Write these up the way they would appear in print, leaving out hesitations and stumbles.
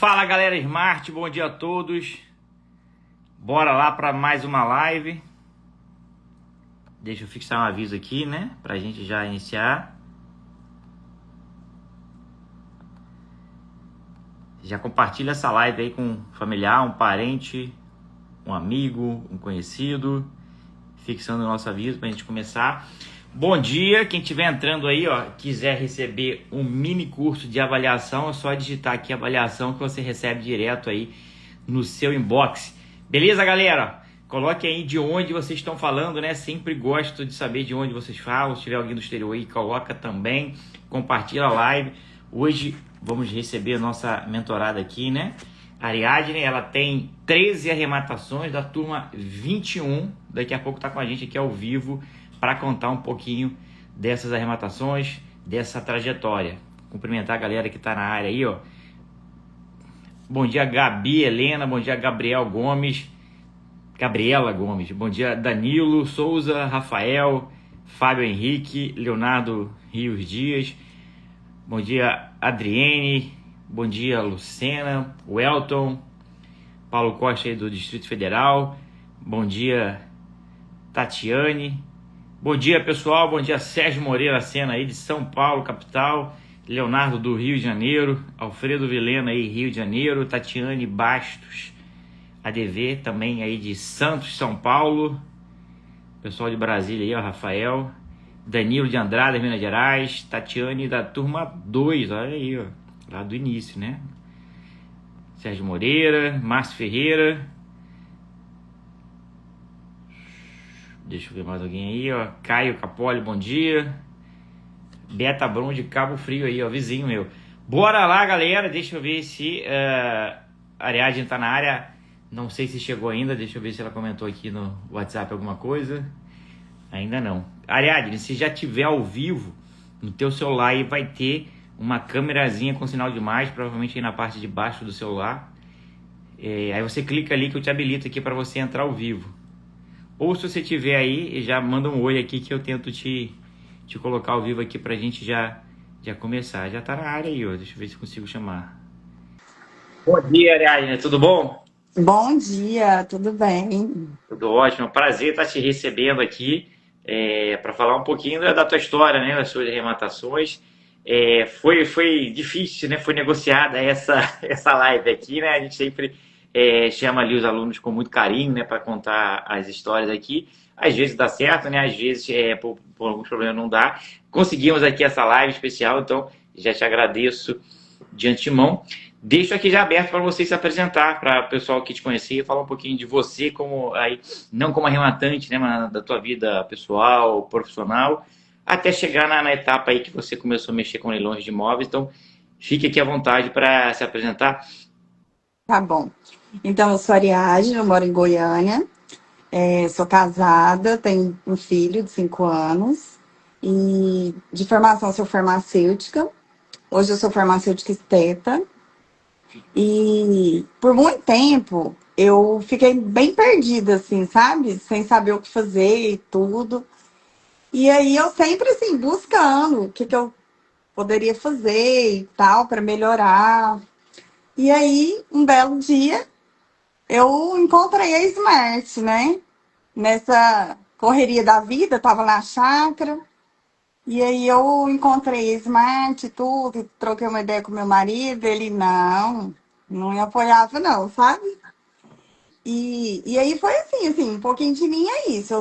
Fala galera Smart, bom dia a todos. Bora lá para mais uma live. Deixa eu fixar um aviso aqui, né? Pra gente já iniciar. Já compartilha essa live aí com um familiar, um parente, um amigo, um conhecido. Fixando o nosso aviso pra gente começar. Bom dia, quem estiver entrando aí, ó, quiser receber um mini curso de avaliação, é só digitar aqui avaliação que você recebe direto aí no seu inbox. Beleza, galera? Coloque aí de onde vocês estão falando, né? Sempre gosto de saber de onde vocês falam. Se tiver alguém do exterior aí, coloca também. Compartilha a live. Hoje vamos receber a nossa mentorada aqui, né? A Ariadne, ela tem 13 arrematações da turma 21. Daqui a pouco tá com a gente aqui ao vivo para contar um pouquinho dessas arrematações, dessa trajetória. Cumprimentar a galera que está na área aí, ó. Bom dia, Gabi, Helena. Bom dia, Gabriela Gomes. Bom dia, Danilo Souza, Rafael, Fábio Henrique, Leonardo Rios Dias. Bom dia, Adriene. Bom dia, Lucena, Welton, Paulo Costa aí do Distrito Federal. Bom dia, Tatiane. Bom dia, pessoal. Bom dia, Sérgio Moreira Sena aí de São Paulo, capital. Leonardo do Rio de Janeiro. Alfredo Vilena aí, Rio de Janeiro. Tatiane Bastos, ADV, também aí de Santos, São Paulo. Pessoal de Brasília aí, ó, Rafael. Danilo de Andrade, Minas Gerais. Tatiane da turma 2, olha aí, ó, lá do início, né? Sérgio Moreira, Márcio Ferreira. Deixa eu ver mais alguém aí, ó. Caio Capoli, bom dia. Beta Brum de Cabo Frio aí, ó, vizinho meu. Bora lá, galera. Deixa eu ver se a Ariadne tá na área. Não sei se chegou ainda. Deixa eu ver se ela comentou aqui no WhatsApp alguma coisa. Ainda não. Ariadne, se já tiver ao vivo no teu celular aí, vai ter uma câmerazinha com sinal de imagem, provavelmente aí na parte de baixo do celular. Aí você clica ali que eu te habilito aqui para você entrar ao vivo. Ou se você tiver aí, já manda um oi aqui que eu tento te colocar ao vivo aqui pra gente já começar. Já tá na área aí, ó. Deixa eu ver se consigo chamar. Bom dia, Ariadne. Tudo bom? Bom dia, tudo bem? Tudo ótimo. Prazer estar te recebendo aqui para falar um pouquinho da tua história, né? Das suas arrematações. Foi difícil, né? Foi negociada essa live aqui, né? A gente sempre chama ali os alunos com muito carinho, né? Para contar as histórias aqui. Às vezes dá certo, né? Às vezes por alguns problemas não dá. Conseguimos aqui essa live especial, então já te agradeço de antemão. Deixo aqui já aberto para você se apresentar, para o pessoal que te conhecer, falar um pouquinho de você, como aí, não como arrematante, né, mas da tua vida pessoal, profissional, até chegar na etapa aí que você começou a mexer com leilões de imóveis. Então, fique aqui à vontade para se apresentar. Tá bom. Então, eu sou Ariadne, eu moro em Goiânia, sou casada, tenho um filho de 5 anos e de formação sou farmacêutica. Hoje eu sou farmacêutica esteta e por muito tempo eu fiquei bem perdida, assim, sabe? Sem saber o que fazer e tudo. E aí eu sempre, assim, buscando o que eu poderia fazer e tal para melhorar. E aí, um belo dia, eu encontrei a Smart, né? Nessa correria da vida, tava na chácara. E aí eu encontrei a Smart e tudo, e troquei uma ideia com meu marido. Ele, não me apoiava não, sabe? E aí foi assim, um pouquinho de mim é isso.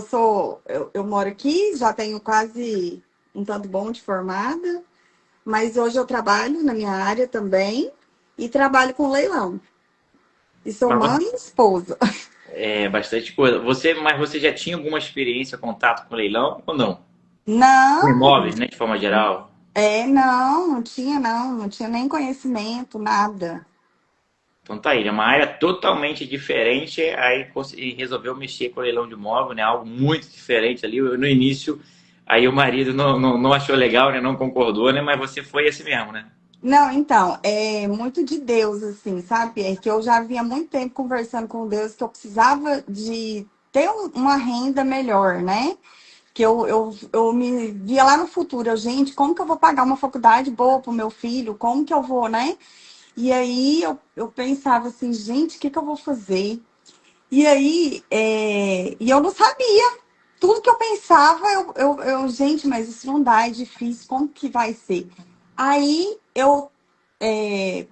Eu moro aqui, já tenho quase um tanto bom de formada, mas hoje eu trabalho na minha área também e trabalho com leilão. E sou Mas mãe e esposa. bastante coisa. Mas você já tinha alguma experiência, contato com leilão ou não? Com Não, imóveis, né, de forma geral? não tinha nem conhecimento, nada. Então tá aí, é uma área totalmente diferente, aí resolveu mexer com o leilão de imóvel, né? Algo muito diferente ali. No início, aí o marido não achou legal, né? Não concordou, né? Mas você foi esse mesmo, né? Não, então, é muito de Deus, assim, sabe? É que eu já vinha há muito tempo conversando com Deus que eu precisava de ter uma renda melhor, né? Que eu me via lá no futuro, gente, como que eu vou pagar uma faculdade boa pro meu filho? Como que eu vou, né? E aí eu pensava assim, gente, o que eu vou fazer? E aí, e eu não sabia. Tudo que eu pensava, gente, mas isso não dá, é difícil, como que vai ser? Aí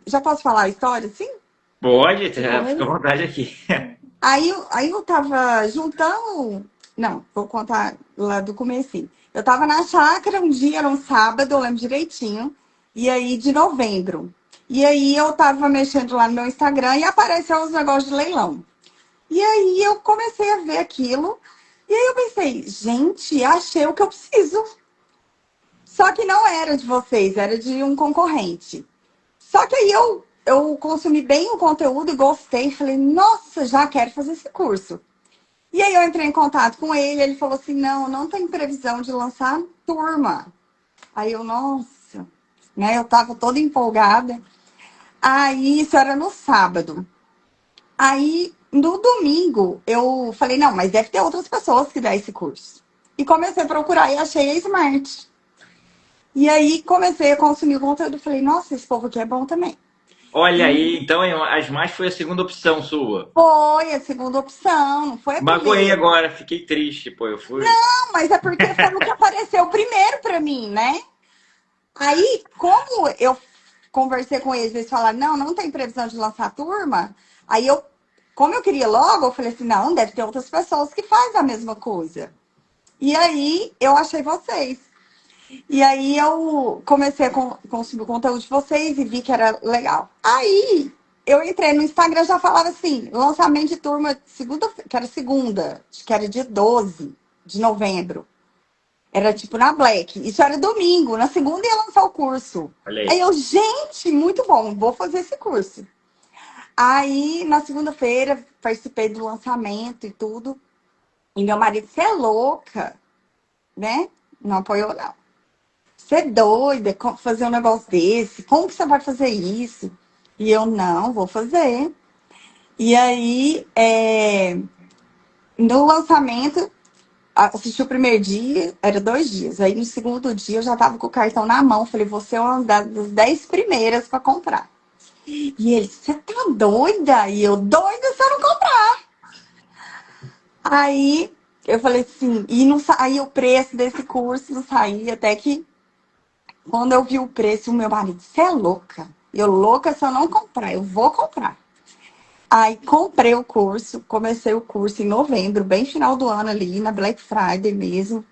já posso falar a história, sim? Pode, De fica à começo? vontade aqui. Aí eu tava juntando. Não, vou contar lá do comecinho. Eu tava na chácara um dia, era um sábado, eu lembro direitinho. E aí, de novembro. E aí eu tava mexendo lá no meu Instagram e apareceu uns negócios de leilão. E aí eu comecei a ver aquilo. E aí eu pensei, gente, achei o que eu preciso. Só que não era de vocês, era de um concorrente. Só que aí eu consumi bem o conteúdo e gostei. Falei, nossa, já quero fazer esse curso. E aí eu entrei em contato com ele falou assim, não, não tem previsão de lançar turma. Aí eu, nossa, né? Eu tava toda empolgada. Aí isso era no sábado. Aí no domingo eu falei, não, mas deve ter outras pessoas que dão esse curso. E comecei a procurar e achei a Smart. E aí comecei a consumir o conteúdo. Falei, nossa, esse povo aqui é bom também. Olha aí, E então a Smart foi a segunda opção sua. foi a segunda opção, não foi a Magoei primeira. agora, fiquei triste, pô, eu fui. Não, mas é porque foi o que apareceu primeiro para mim, né? Aí, como eu conversei com eles falaram, não, não tem previsão de lançar a turma. Aí como eu queria logo, eu falei assim, não, deve ter outras pessoas que fazem a mesma coisa. E aí eu achei vocês. E aí eu comecei a consumir o conteúdo de vocês e vi que era legal. Aí eu entrei no Instagram, já falava assim, lançamento de turma segunda, que era segunda, acho que era dia 12 de novembro. Era tipo na Black. Isso era domingo, na segunda ia lançar o curso. Olha Aí aí. eu, gente, muito bom, vou fazer esse curso. Aí na segunda-feira participei do lançamento e tudo. E meu marido, você é louca, né? Não apoiou, não. Você é doida fazer um negócio desse? Como que você vai fazer isso? E eu, não, vou fazer. E aí, no lançamento, assisti o primeiro dia, era 2 dias. Aí no segundo dia eu já tava com o cartão na mão. Falei, você é uma das 10 primeiras para comprar. E ele, você tá doida? E eu, doida se eu não comprar. Aí eu falei assim, e não saía o preço desse curso, não saía, até que quando eu vi o preço, o meu marido, você é louca. Eu, louca se eu não comprar, eu vou comprar. Aí comprei o curso, comecei o curso em novembro, bem final do ano ali, na Black Friday mesmo.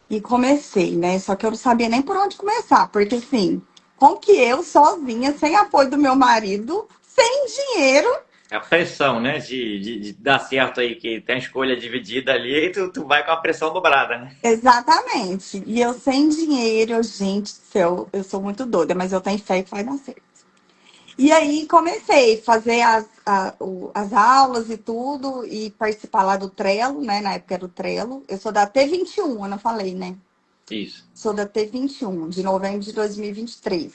E comecei, né? Só que eu não sabia nem por onde começar, porque assim, como que eu sozinha, sem apoio do meu marido, sem dinheiro, É a pressão, né, de dar certo aí, que tem a escolha dividida ali, e tu vai com a pressão dobrada, né? exatamente. E eu sem dinheiro, gente do céu, eu sou muito doida, mas eu tenho fé que vai dar certo. E aí comecei a fazer as aulas e tudo, e participar lá do Trello, né? Na época era o Trello. Eu sou da T21, eu não falei, né? Isso. Sou da T21, de novembro de 2023.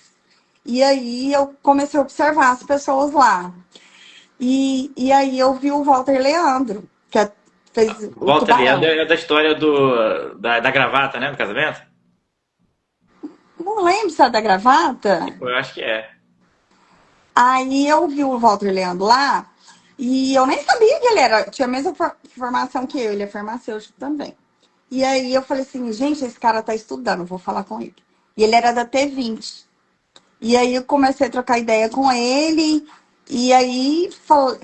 E aí eu comecei a observar as pessoas lá. E aí eu vi o Walter Leandro, fez o Walter Leandro Tubarão. é da história da gravata, né, do casamento? Não lembro se era da gravata. Eu acho que é. Aí eu vi o Walter Leandro lá e eu nem sabia que ele tinha a mesma formação que eu, ele é farmacêutico também. E aí eu falei assim, gente, esse cara tá estudando, vou falar com ele. E ele era da T20. E aí eu comecei a trocar ideia com ele, e aí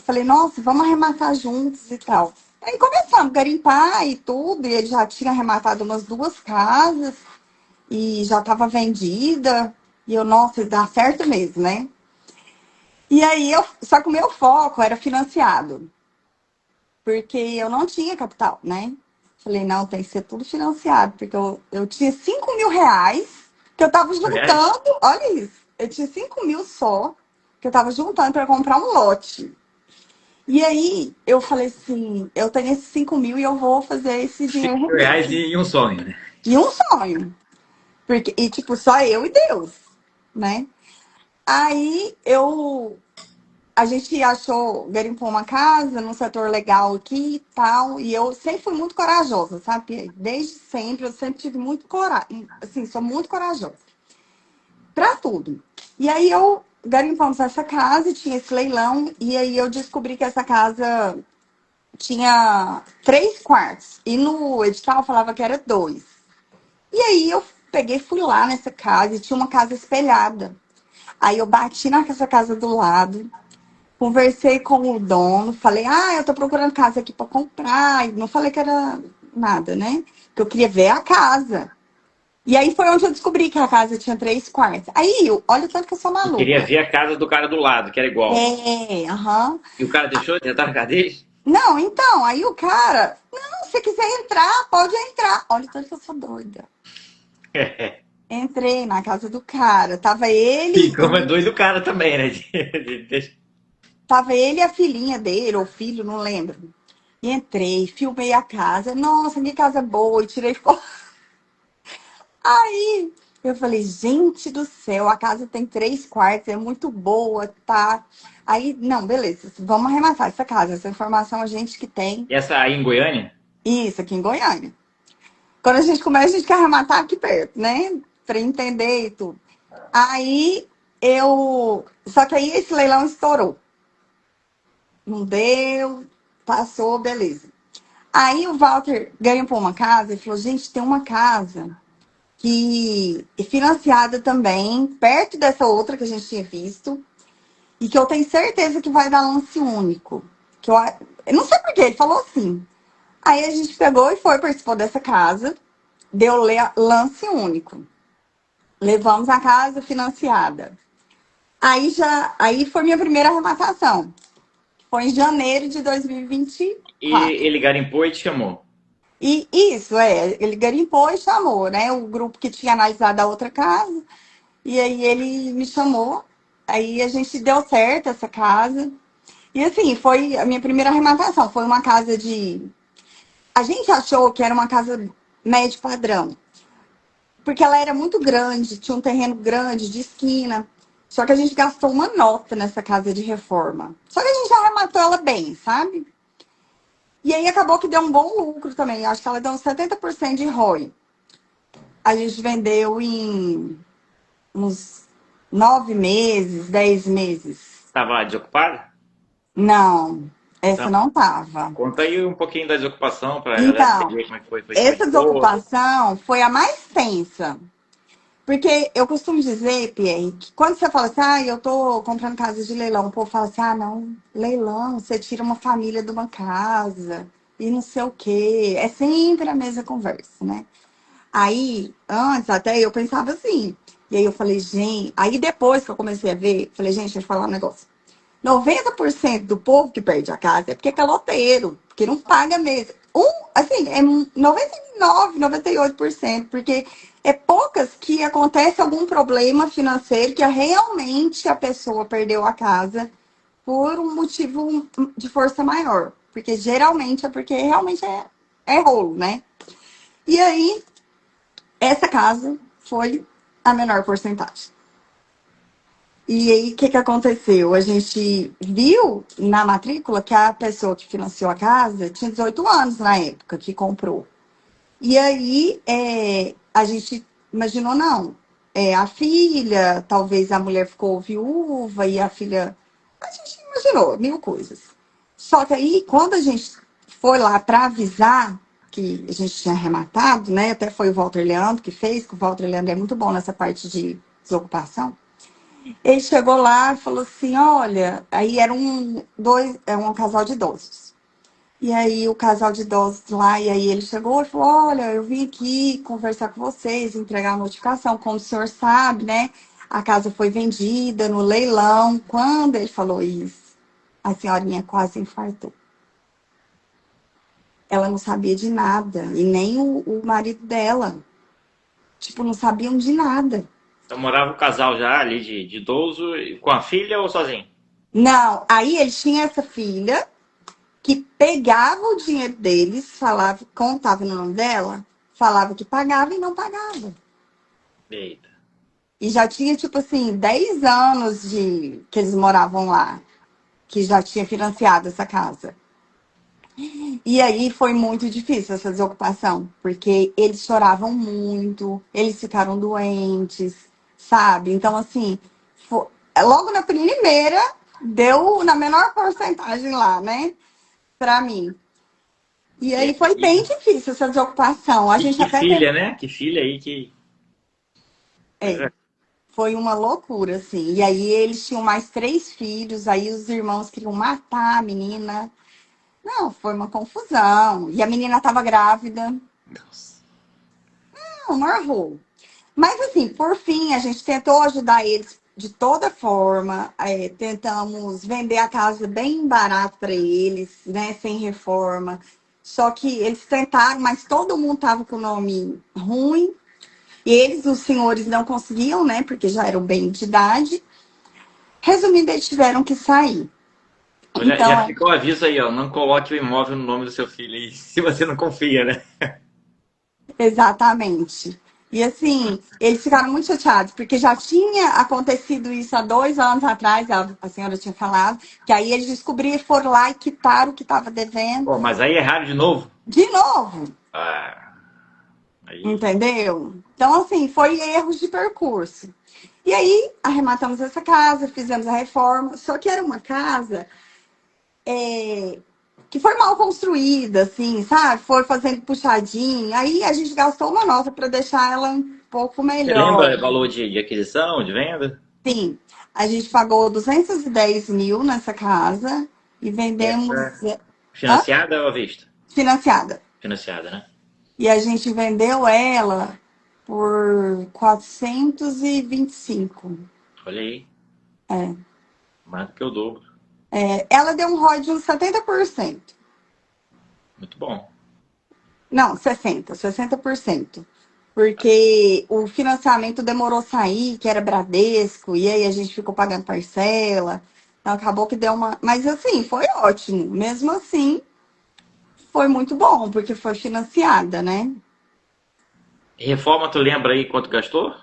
falei, nossa, vamos arrematar juntos e tal. Aí começamos a garimpar e tudo, e ele já tinha arrematado umas 2 casas, e já estava vendida. E eu, nossa, dá certo mesmo, né? E aí só que o meu foco era financiado, porque eu não tinha capital, né? Falei, não, tem que ser tudo financiado, porque eu tinha 5.000 reais que eu tava Aliás, juntando, olha isso, eu tinha 5.000 só, que eu tava juntando para comprar um lote. E aí eu falei assim, eu tenho esses 5.000 e eu vou fazer esse dinheiro render. R$ 5.000 e um sonho, né? E um sonho, e tipo, só eu e Deus, né? Aí a gente achou, garimpou uma casa num setor legal aqui e tal. E eu sempre fui muito corajosa, sabe? Desde sempre, eu sempre tive muito coragem. Assim, sou muito corajosa. Pra tudo. E aí eu garimpamos essa casa e tinha esse leilão. E aí eu descobri que essa casa tinha 3 quartos. E no edital falava que era 2. E aí eu peguei, fui lá nessa casa e tinha uma casa espelhada. Aí eu bati nessa casa do lado, conversei com o dono, falei, eu tô procurando casa aqui pra comprar. E não falei que era nada, né? Que eu queria ver a casa. E aí foi onde eu descobri que a casa tinha 3 quartos. Aí, olha o tanto que eu sou E queria maluca. ver a casa do cara do lado, que era igual. Aham. E o cara deixou de entrar na casa dele? Não, então, aí o cara, não, se quiser entrar, pode entrar. Olha o tanto que eu sou doida. Entrei na casa do cara, E como é doido o cara também, né? tava ele e a filhinha dele, ou filho, não lembro. E entrei, filmei a casa. Nossa, que casa boa, e tirei foto. Aí eu falei, gente do céu, a casa tem 3 quartos, é muito boa, tá? Aí, não, beleza, vamos arrematar essa casa. Essa informação a gente que tem. E essa aí em Goiânia? Isso, aqui em Goiânia. Quando a gente começa, a gente quer arrematar aqui perto, né? Pra entender e tudo. Aí eu. Só que aí esse leilão estourou. Não deu, passou, beleza. Aí o Walter ganhou por uma casa e falou: gente, tem uma casa que é financiada também, perto dessa outra que a gente tinha visto, e que eu tenho certeza que vai dar lance único. Eu não sei por que, ele falou assim. Aí a gente pegou e foi, participou dessa casa, deu lance único. Levamos a casa financiada. Aí foi minha primeira arrematação. Foi em janeiro de 2024. E ele garimpou e te chamou. E isso, ele garimpou e chamou, né? O grupo que tinha analisado a outra casa. E aí ele me chamou. Aí a gente deu certo essa casa. E assim, foi a minha primeira arrematação. Foi uma casa de. A gente achou que era uma casa médio padrão. Porque ela era muito grande, tinha um terreno grande, de esquina. Só que a gente gastou uma nota nessa casa de reforma. Só que a gente já arrematou ela bem, sabe? E aí acabou que deu um bom lucro também. Acho que ela deu uns 70% de ROI. A gente vendeu em uns 9 meses, 10 meses. Tava desocupada? Não, essa Então, não tava. conta aí um pouquinho da desocupação pra galera Então, entender como é que foi. Foi em cima de essa forro. desocupação foi a mais tensa. Porque eu costumo dizer, Pierre, que quando você fala assim, eu tô comprando casa de leilão, o povo fala assim, não, leilão, você tira uma família de uma casa e não sei o quê. É sempre a mesma conversa, né? Aí, antes até eu pensava assim. E aí eu falei, gente. Aí depois que eu comecei a ver, falei, gente, deixa eu falar um negócio. 90% do povo que perde a casa é porque é caloteiro, porque não paga mesmo. Assim, é 99, 98%, porque é poucas que acontece algum problema financeiro que realmente a pessoa perdeu a casa por um motivo de força maior. Porque geralmente é porque realmente é rolo, né? E aí, essa casa foi a menor porcentagem. E aí, o que aconteceu? A gente viu na matrícula que a pessoa que financiou a casa tinha 18 anos na época que comprou. E aí, a gente imaginou, não. A filha, talvez a mulher ficou viúva e a filha. A gente imaginou mil coisas. Só que aí, quando a gente foi lá para avisar que a gente tinha arrematado, né? Até foi o Walter Leandro que fez, que o Walter Leandro é muito bom nessa parte de desocupação. Ele chegou lá e falou assim: olha, aí era um casal de idosos. E aí o casal de idosos lá, e aí ele chegou e falou: olha, eu vim aqui conversar com vocês, entregar a notificação. Como o senhor sabe, né? A casa foi vendida no leilão. Quando ele falou isso, a senhorinha quase infartou. Ela não sabia de nada, e nem o marido dela. Tipo, não sabiam de nada. Então morava o casal já ali de idoso, com a filha ou sozinho? Não, aí ele tinha essa filha que pegava o dinheiro deles, falava, contava no nome dela, falava que pagava e não pagava. Eita. E já tinha, tipo assim, 10 anos que eles moravam lá, que já tinha financiado essa casa. E aí foi muito difícil essa desocupação, porque eles choravam muito, eles ficaram doentes, sabe? Então, assim, logo na primeira, deu na menor porcentagem lá, né? Pra mim. E É, aí foi bem difícil essa desocupação. A e gente que até teve. filha, né? Que filha aí que. Pois É, é. foi uma loucura, assim. E aí eles tinham mais três filhos, aí os irmãos queriam matar a menina. Não, foi uma confusão. E a menina estava grávida. Nossa. Não, marrou. Mas assim, por fim, a gente tentou ajudar eles de toda forma. Tentamos vender a casa bem barato para eles, né? Sem reforma. Só que eles tentaram, mas todo mundo tava com o nome ruim. E eles, os senhores, não conseguiam, né? Porque já eram bem de idade. Resumindo, eles tiveram que sair. Então já Então, ficou o aviso aí, ó. Não coloque o imóvel no nome do seu filho aí, se você não confia, né? exatamente. E assim, eles ficaram muito chateados, porque já tinha acontecido isso há 2 anos atrás, a senhora tinha falado, que aí eles descobriram, foram lá e quitaram o que estava devendo. Pô, mas aí erraram de novo. De novo, Ah, aí. entendeu? Então, assim, foi erros de percurso. E aí, arrematamos essa casa, fizemos a reforma, só que era uma casa que foi mal construída, assim, sabe? Foi fazendo puxadinho. Aí a gente gastou uma nota para deixar ela um pouco Você melhor. lembra o valor de aquisição, de venda? Sim, a gente pagou 210 mil nessa casa e vendemos Essa hã? financiada ou à vista? Financiada. Financiada, né? E a gente vendeu ela por 425. Olha aí, É. mais do que o dobro. Ela deu um ROI de uns 70%. Muito bom. Não, 60%. Porque o financiamento demorou a sair, que era Bradesco, e aí a gente ficou pagando parcela. Então acabou que deu uma. Mas assim, foi ótimo. Mesmo assim, foi muito bom, porque foi financiada, né? Reforma, tu lembra aí quanto gastou?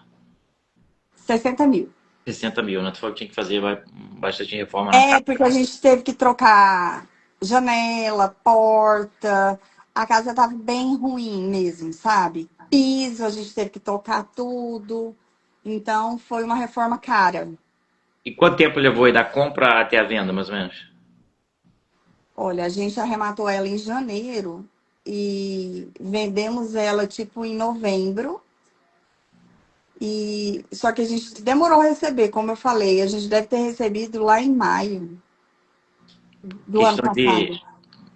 60 mil. 60 mil, né? Tu falou que tinha que fazer bastante reforma na É, casa. porque a gente teve que trocar janela, porta. A casa tava bem ruim mesmo, sabe? Piso, a gente teve que tocar tudo. Então, foi uma reforma cara. E quanto tempo levou aí da compra até a venda, mais ou menos? Olha, a gente arrematou ela em janeiro e vendemos ela tipo em novembro. E só que a gente demorou a receber, como eu falei, a gente deve ter recebido lá em maio do ano Questão de, passado.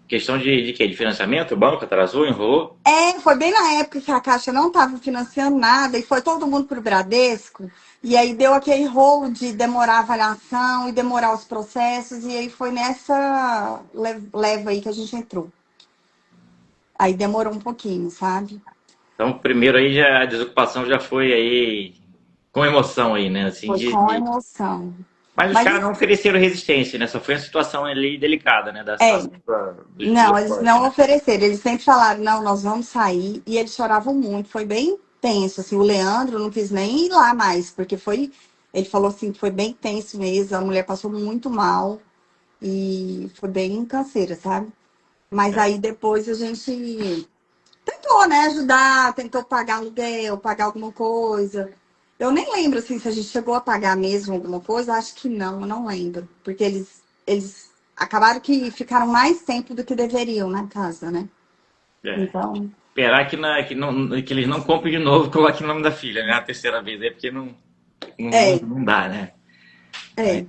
questão de quê? De financiamento? O banco atrasou, enrolou? Foi bem na época que a Caixa não estava financiando nada e foi todo mundo para o Bradesco. E aí deu aquele rolo de demorar a avaliação e demorar os processos. E aí foi nessa leva aí que a gente entrou. Aí demorou um pouquinho, sabe? Então, primeiro aí já a desocupação já foi aí com emoção aí, né? Assim Foi de, com de- emoção. Mas os caras Mas não ofereceram resistência, né? Só foi a situação ali delicada, né? Da é, situação dos não, eles apoios, não né? ofereceram. Eles sempre falaram, não, nós vamos sair. E eles choravam muito. Foi bem tenso, assim. O Leandro não quis nem ir lá mais, porque foi... Ele falou assim que foi bem tenso mesmo. A mulher passou muito mal. E foi bem canseira, sabe? Mas É. aí depois a gente tentou, né, ajudar, tentou pagar aluguel, pagar alguma coisa. Eu nem lembro assim se a gente chegou a pagar mesmo alguma coisa, acho que não, eu não lembro. Porque eles acabaram que ficaram mais tempo do que deveriam na casa, né? É. Então, Esperar que eles não comprem de novo e coloquem o nome da filha, né? A terceira vez, é porque é, não dá, né? Mas é.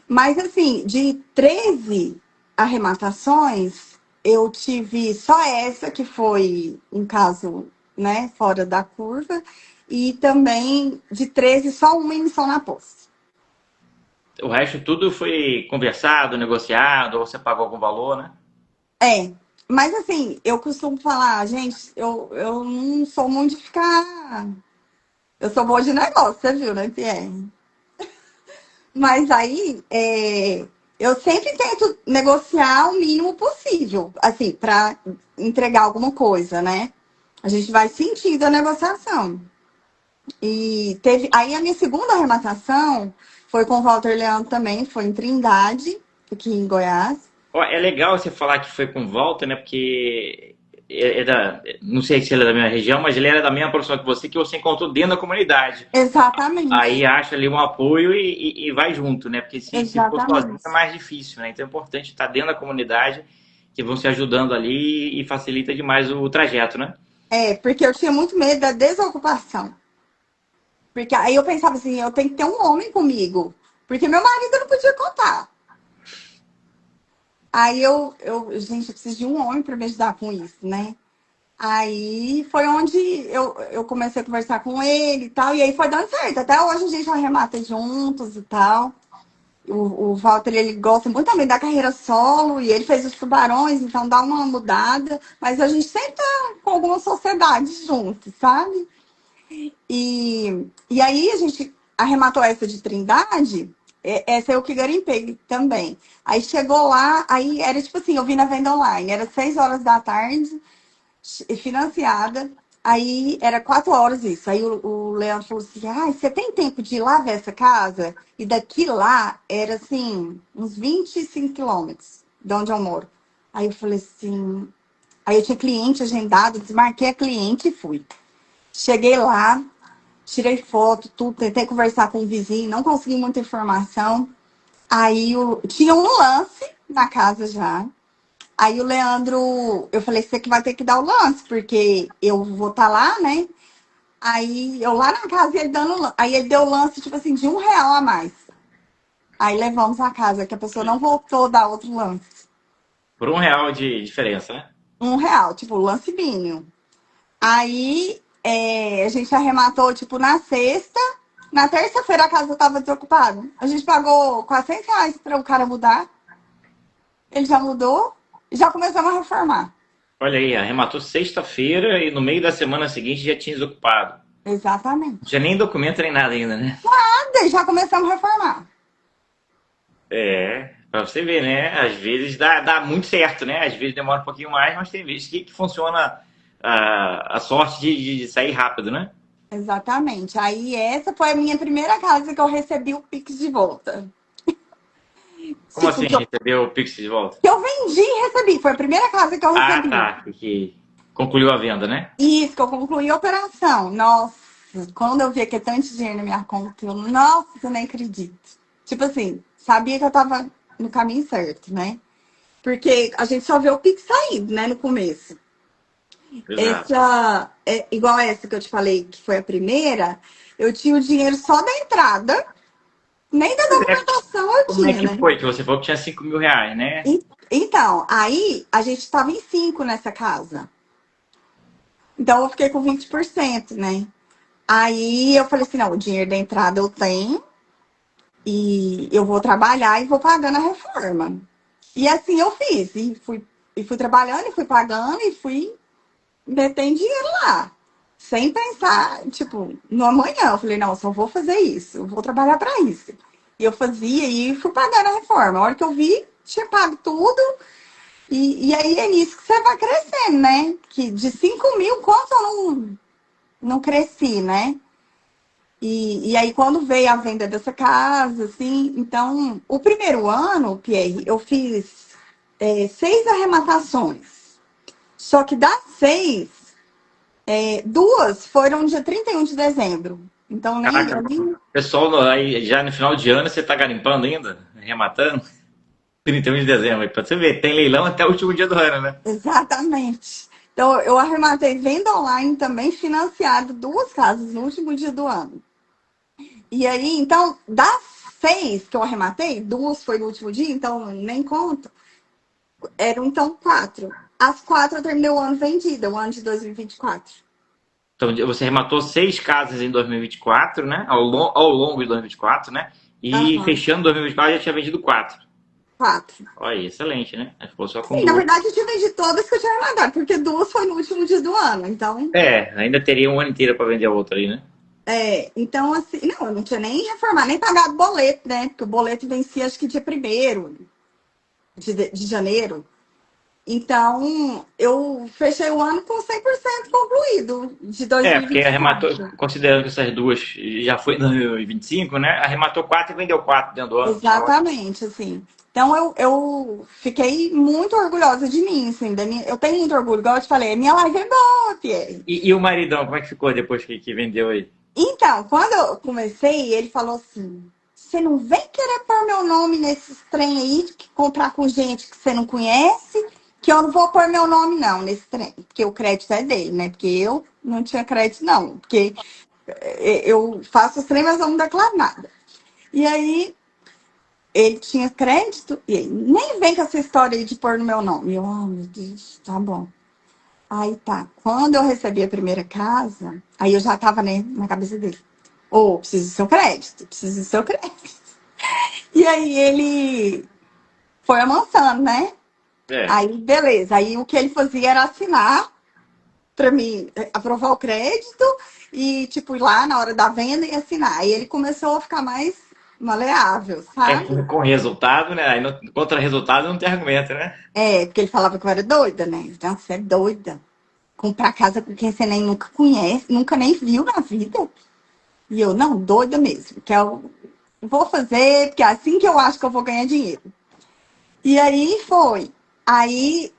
Mas assim, de 13 arrematações, eu tive só essa, que foi um caso, né, fora da curva, e também de 13 só uma emissão na posse. o resto tudo foi conversado, negociado, ou você pagou algum valor, né? É, mas assim, eu costumo falar, gente, eu não sou muito de ficar. Eu sou boa de negócio, você viu, né, Pierre? Mas aí, eu sempre tento negociar o mínimo possível, assim, para entregar alguma coisa, né? A gente vai sentindo a negociação. E teve. Aí a minha segunda arrematação foi com o Walter Leandro também, foi em Trindade, aqui em Goiás. Ó, é legal você falar que foi com volta, né? Porque não sei se ele é da mesma região, mas ele era da mesma profissão que você encontrou dentro da comunidade. Exatamente. Aí acha ali um apoio e vai junto, né? Porque se for sozinho é Exatamente. mais difícil, né? Então é importante estar dentro da comunidade, que vão se ajudando ali e facilita demais o trajeto, né? É, porque eu tinha muito medo da desocupação. Porque aí eu pensava assim, eu tenho que ter um homem comigo. Porque meu marido não podia contar. Aí gente, eu preciso de um homem para me ajudar com isso, né? Aí foi onde eu comecei a conversar com ele e tal, e aí foi dando certo. Até hoje a gente arremata juntos e tal. O Walter, ele gosta muito também da carreira solo, e ele fez os Tubarões, então dá uma mudada. Mas a gente sempre tá com alguma sociedade juntos, sabe? E aí a gente arrematou essa de Trindade, essa eu que garimpei também. Aí chegou lá, aí era tipo assim, eu vi na venda online, era 6 horas da tarde, financiada. Aí era 4 horas isso. Aí o Leandro falou assim: ah, você tem tempo de ir lá ver essa casa? E daqui lá era assim, uns 25 quilômetros de onde eu moro. Aí eu falei assim. Aí eu tinha cliente agendado, desmarquei a cliente e fui. Cheguei lá, tirei foto, tudo, tentei conversar com o vizinho, não consegui muita informação. Aí tinha um lance na casa já. Aí o Leandro, eu falei, você que vai ter que dar o lance, porque eu vou estar lá, né? Aí eu lá na casa e ele dando lance. Aí ele deu o lance, tipo assim, de R$ 1 a mais. Aí levamos a casa, que a pessoa não voltou a dar outro lance. Por R$ 1 de diferença, né? R$ 1, tipo, lance mínimo. Aí a gente arrematou, tipo, na sexta. Na terça-feira a casa tava desocupada. A gente pagou R$ 400 para o cara mudar. Ele já mudou e já começamos a reformar. Olha aí, arrematou sexta-feira e no meio da semana seguinte já tinha desocupado. Não Exatamente. tinha nem documento nem nada ainda, né? Nada, e já começamos a reformar. É, pra você ver, né? Às vezes dá muito certo, né? Às vezes demora um pouquinho mais, mas tem vezes que funciona a sorte de sair rápido, né? Exatamente. Aí essa foi a minha primeira casa que eu recebi o Pix de volta. Como Tipo, assim recebeu o Pix de volta? que eu vendi e recebi. Foi a primeira casa que eu Ah, recebi. tá. Que concluiu a venda, né? Isso, que eu concluí a operação. Nossa, quando eu vi que tanto dinheiro na minha conta, nossa, eu nem acredito. Tipo assim, sabia que eu tava no caminho certo, né? Porque a gente só vê o Pix saindo, né, no começo. Exato. Essa, igual essa que eu te falei, que foi a primeira, eu tinha o dinheiro só da entrada, nem da Pois é, documentação eu como é tinha, que né? foi? Que você falou que tinha R$ 5.000, né? Então, aí a gente estava em 5 nessa casa. Então eu fiquei com 20%, né? Aí eu falei assim, não, o dinheiro da entrada eu tenho e eu vou trabalhar e vou pagando a reforma. E assim eu fiz, e fui trabalhando, e fui pagando, e fui metendo dinheiro lá. Sem pensar, tipo, no amanhã. Eu falei, não, eu só vou fazer isso, eu vou trabalhar para isso. E eu fazia e fui pagando a reforma. A hora que eu vi, tinha pago tudo. E aí é nisso que você vai crescendo, né? Que de 5.000, quanto eu não cresci, né? E aí, quando veio a venda dessa casa, assim, então, o primeiro ano, Pierre, eu fiz 6 arrematações. Só que das 6, 2 foram dia 31 de dezembro. Então, nem, Caraca, eu nem. pessoal, aí já no final de ano você tá garimpando ainda? Arrematando? 31 de dezembro, aí pra você ver, tem leilão até o último dia do ano, né? Exatamente. Então, eu arrematei venda online também, financiado 2 casas no último dia do ano. E aí, então, das 6 que eu arrematei, 2 foi no último dia, então nem conto. Eram então 4. As 4 eu terminei o ano vendida, o ano de 2024. Então você arrematou 6 casas em 2024, né? Ao longo de 2024, né? E Aham, fechando 2024 já tinha vendido 4. 4. Olha aí, excelente, né? Aí ficou só com Sim, na duas. verdade eu tive de todas que eu tinha arrematado, porque 2 foi no último dia do ano. Então, É, ainda teria um ano inteiro para vender a outra aí, né? então assim, não, eu não tinha nem reformado, nem pagado boleto, né? Porque o boleto vencia acho que dia 1º de janeiro. Então, eu fechei o ano com 100% concluído de É, porque arrematou, 2024. considerando que essas duas já foi em 2025, né? Arrematou 4 e vendeu 4 dentro do ano. Tá ótimo. Exatamente, assim. Então eu fiquei muito orgulhosa de mim, assim, eu tenho muito orgulho, igual eu te falei, minha live é boa, Pierre. E o maridão, como é que ficou depois que vendeu aí? Então, quando eu comecei, ele falou assim: você não vem querer pôr meu nome nesses trem aí, de comprar com gente que você não conhece, que eu não vou pôr meu nome, não, nesse trem. Porque o crédito é dele, né? Porque eu não tinha crédito, não. Porque eu faço os trem, mas eu não declaro nada. E aí, ele tinha crédito, e ele nem vem com essa história aí de pôr no meu nome. E eu, oh, meu Deus, tá bom. Aí tá. Quando eu recebi a primeira casa, aí eu já tava, né, na cabeça dele. Ô, preciso do seu crédito, preciso do seu crédito. E aí ele foi amansando, né? É, Aí, beleza. Aí o que ele fazia era assinar pra mim aprovar o crédito e, tipo, ir lá na hora da venda e assinar. Aí ele começou a ficar mais maleável, sabe? com resultado, né? Aí contra resultado não tem argumento, né? É, porque ele falava que eu era doida, né? Então, você é doida. Comprar casa com quem você nem nunca conhece, nunca nem viu na vida. E eu, não, doida mesmo. Que eu vou fazer, porque é assim que eu acho que eu vou ganhar dinheiro. E aí foi. Aí,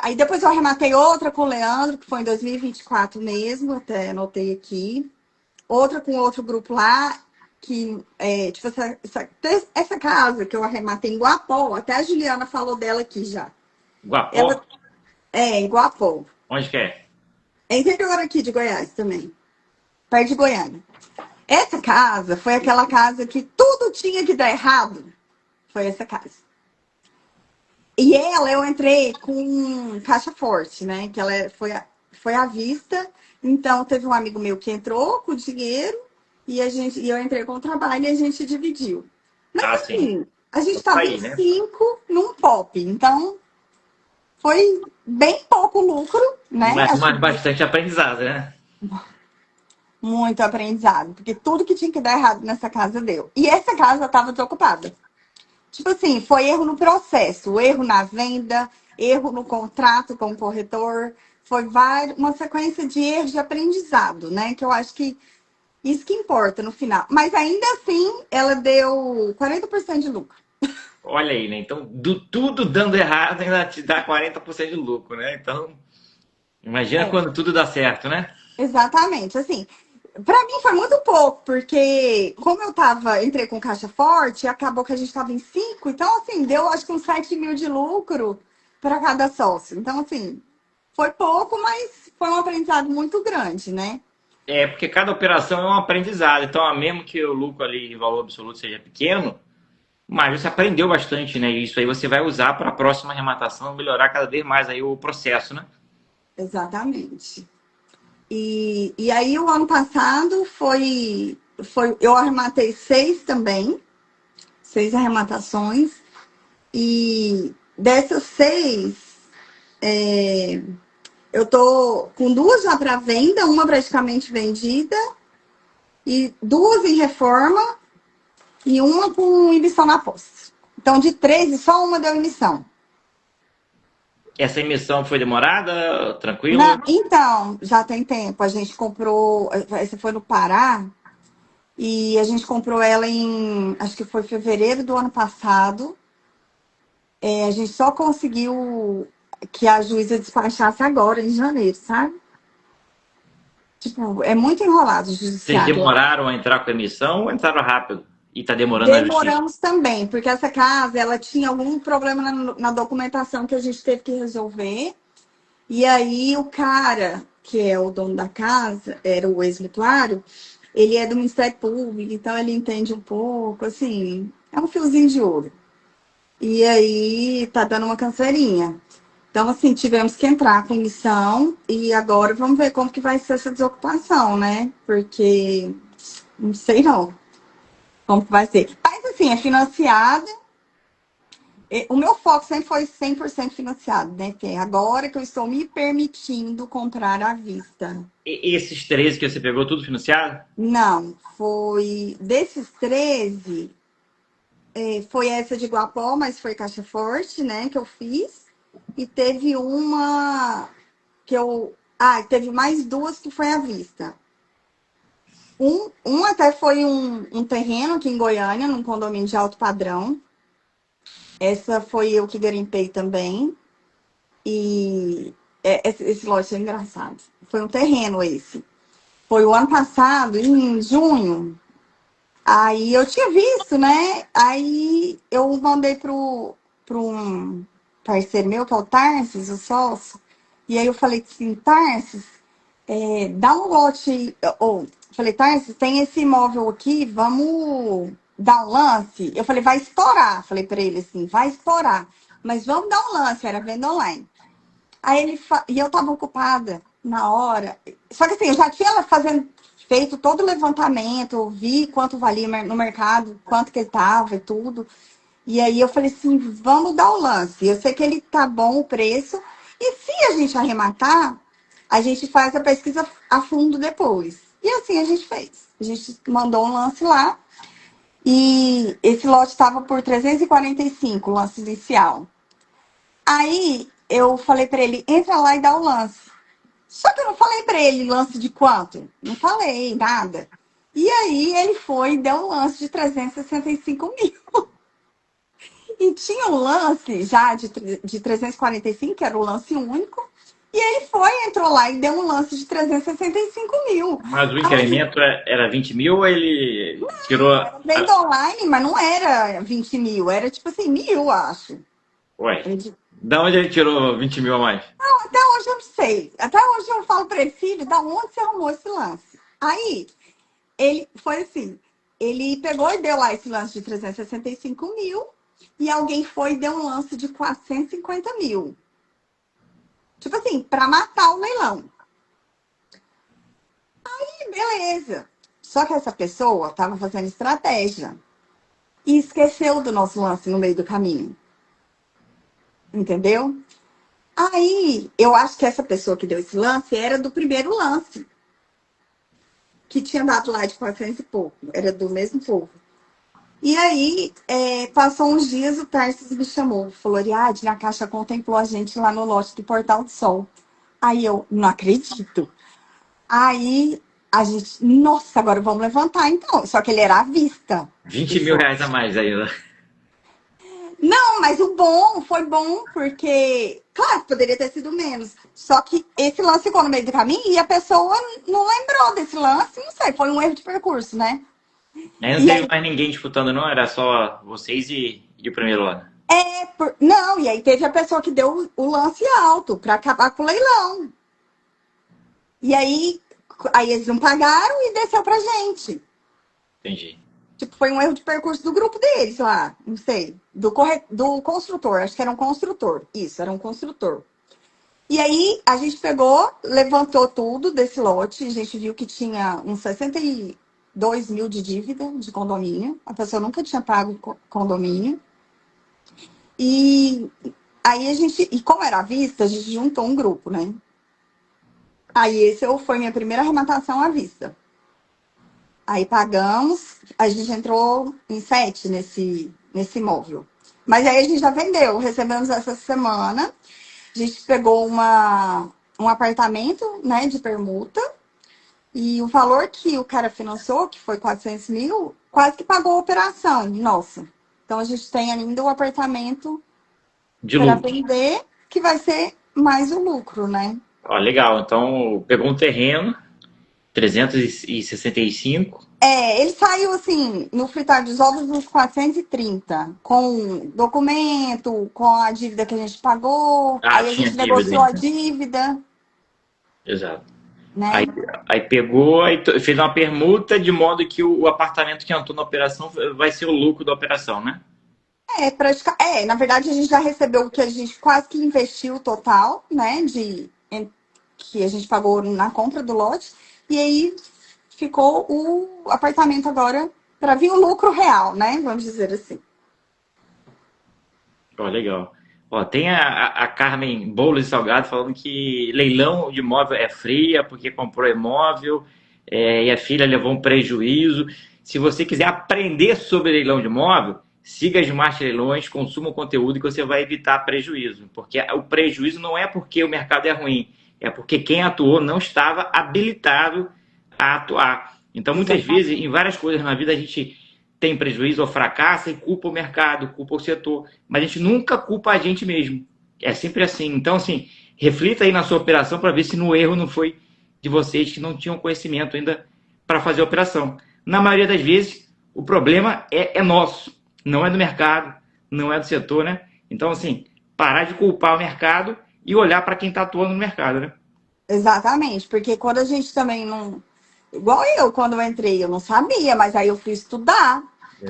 aí depois eu arrematei outra com o Leandro, que foi em 2024 mesmo, até anotei aqui. Outra com outro grupo lá, que, tipo, essa casa que eu arrematei em Guapó, até a Juliana falou dela aqui já. Guapó, Ela é em Guapó. onde que é? É interior aqui de Goiás também, perto de Goiânia. Essa casa foi aquela casa que tudo tinha que dar errado. Foi essa casa. E ela, eu entrei com caixa forte, né? Que ela foi à vista. Então, teve um amigo meu que entrou com o dinheiro e eu entrei com o trabalho e a gente dividiu. Mas, Ah, sim. assim, a gente Tá estava em aí, né? 5 num pop. Então, foi bem pouco lucro, né? Acho Mas que bastante aprendizado, né? muito aprendizado. Porque tudo que tinha que dar errado nessa casa deu. E essa casa estava desocupada. Tipo assim, foi erro no processo, erro na venda, erro no contrato com o corretor. Foi uma sequência de erros de aprendizado, né? Que eu acho que isso que importa no final. Mas ainda assim, ela deu 40% de lucro. Olha aí, né? Então, tudo dando errado ainda te dá 40% de lucro, né? Então, imagina É, quando tudo dá certo, né? exatamente. Assim, para mim foi muito pouco, porque como eu entrei com caixa forte, acabou que a gente estava em 5, então assim, deu acho que uns 7 mil de lucro para cada sócio. Então, assim, foi pouco, mas foi um aprendizado muito grande, né? É porque cada operação é um aprendizado. Então, mesmo que o lucro ali, o valor absoluto seja pequeno, mas você aprendeu bastante, né? E isso aí você vai usar para a próxima arrematação melhorar cada vez mais aí o processo, né? Exatamente. E aí o ano passado eu arrematei 6 também, 6 arrematações, e dessas 6, eu tô com 2 já para venda, uma praticamente vendida, e 2 em reforma e uma com emissão na posse. Então, de 13, só uma deu emissão. Essa emissão foi demorada, tranquilo? Então, já tem tempo. A gente comprou, essa foi no Pará, e a gente comprou ela em, acho que foi fevereiro do ano passado. A gente só conseguiu que a juíza despachasse agora, em janeiro, sabe? Tipo, é muito enrolado o Vocês judiciário. demoraram a entrar com a emissão ou entraram rápido? E está demorando na justiça? Demoramos também, porque essa casa, ela tinha algum problema na documentação que a gente teve que resolver. E aí o cara, que é o dono da casa, era o ex-lituário, ele é do Ministério Público, então ele entende um pouco, assim, é um fiozinho de ouro. E aí tá dando uma canseirinha. Então, assim, tivemos que entrar com missão e agora vamos ver como que vai ser essa desocupação, né? Porque não sei não como que vai ser. Mas, assim, é financiada. O meu foco sempre foi 100% financiado, né? Que é agora que eu estou me permitindo comprar à vista. E esses 13 que você pegou, tudo financiado? Não, foi desses 13, foi essa de Guapó, mas foi Caixa Forte, né, que eu fiz. E teve uma que eu. Ah, teve mais 2 que foi à vista. Um até foi um terreno aqui em Goiânia, num condomínio de alto padrão. Essa foi eu que garimpei também. E esse lote é engraçado. Foi um terreno esse. Foi o ano passado, em junho. Aí eu tinha visto, né? Aí eu mandei pro um parceiro meu, que é o Tarsis, o sócio. E aí eu falei assim, Tarsis, dá um lote. Ou, falei, Tarsis, tem esse imóvel aqui, vamos dar um lance? Eu falei, vai estourar. Falei pra ele assim, vai estourar. Mas vamos dar um lance, era venda online. Aí e eu tava ocupada na hora. Só que assim, eu já tinha feito todo o levantamento, vi quanto valia no mercado, quanto que ele tava e tudo. E aí eu falei assim, vamos dar o lance. Eu sei que ele tá bom o preço. E se a gente arrematar, a gente faz a pesquisa a fundo depois. E assim a gente fez. A gente mandou um lance lá. E esse lote estava por 345, o lance inicial. Aí eu falei pra ele, entra lá e dá o lance. Só que eu não falei pra ele lance de quanto. Não falei nada. E aí ele foi e deu um lance de 365 mil. E tinha um lance já de 345, que era o lance único. E ele foi, entrou lá e deu um lance de 365 mil. Mas o Aí, incremento era 20 mil ou ele tirou. venda online, mas não era 20 mil, era tipo assim, 1.000, acho. Ué, da onde ele tirou 20 mil a mais? Até hoje eu não sei. Até hoje eu falo para ele, filho, da onde você arrumou esse lance? Aí, ele foi assim, ele pegou e deu lá esse lance de 365 mil e alguém foi e deu um lance de 450 mil. Tipo assim, para matar o leilão. E beleza. Só que essa pessoa estava fazendo estratégia e esqueceu do nosso lance no meio do caminho. Entendeu? Aí, eu acho que essa pessoa que deu esse lance era do primeiro lance, que tinha dado lá de 400 e pouco. Era do mesmo povo. E aí, passou uns dias, o Tarsis me chamou. Falou, Ariadne, a Caixa contemplou a gente lá no lote do Portal do Sol. Aí eu, não acredito. Aí, a gente, nossa, agora vamos levantar então. Só que ele era à vista. 20 mil reais a mais aí, né? Não, mas o bom, foi bom, porque, claro, poderia ter sido menos. Só que esse lance ficou no meio do caminho e a pessoa não lembrou desse lance, não sei, foi um erro de percurso, né? Aí não E teve aí, mais ninguém disputando, não? Era só vocês e o primeiro ano. não, e aí teve a pessoa que deu o lance alto para acabar com o leilão. E aí eles não pagaram e desceu pra gente. Entendi. Tipo, foi um erro de percurso do grupo deles lá, não sei, do construtor, acho que era um construtor. Isso, era um construtor. E aí a gente pegou, levantou tudo desse lote, a gente viu que tinha uns 62 mil de dívida de condomínio. A pessoa nunca tinha pago condomínio. E aí e como era à vista, a gente juntou um grupo, né? Aí foi minha primeira arrematação à vista. Aí pagamos, a gente entrou em 7 nesse imóvel. Mas aí a gente já vendeu, recebemos essa semana. A gente pegou um apartamento, né, de permuta. E o valor que o cara financiou, que foi 400 mil, quase que pagou a operação. Nossa. Então a gente tem ainda o apartamento De para lucro. vender, que vai ser mais o lucro, né? Ó, legal. Então, pegou um terreno, 365. Ele saiu assim, no fritar dos ovos, uns 430, com documento, com a dívida que a gente pagou. Ah, Aí a tinha gente dívida, negociou a então. dívida, Exato. Aí, né? aí pegou, fez uma permuta de modo que o apartamento que entrou na operação vai ser o lucro da operação, né? Na verdade, a gente já recebeu o que a gente quase que investiu total, né? Que a gente pagou na compra do lote. E aí ficou o apartamento agora para vir o lucro real, né? Vamos dizer assim. Ó, legal. Ó, tem a Carmen Bolo e Salgado falando que leilão de imóvel é fria porque comprou imóvel e a filha levou um prejuízo. Se você quiser aprender sobre leilão de imóvel, siga as Smart Leilões, consuma o conteúdo que você vai evitar prejuízo. Porque o prejuízo não é porque o mercado é ruim, é porque quem atuou não estava habilitado a atuar. Então, muitas vezes, em várias coisas na vida, a gente tem prejuízo ou fracassa e culpa o mercado, culpa o setor, mas a gente nunca culpa a gente mesmo. É sempre assim. Então, assim, reflita aí na sua operação para ver se no erro não foi de vocês que não tinham conhecimento ainda para fazer a operação. Na maioria das vezes, o problema é nosso, não é do mercado, não é do setor, né? Então, assim, parar de culpar o mercado e olhar para quem está atuando no mercado, né? Exatamente, porque quando a gente também não. Igual eu, quando eu entrei, eu não sabia, mas aí eu fui estudar.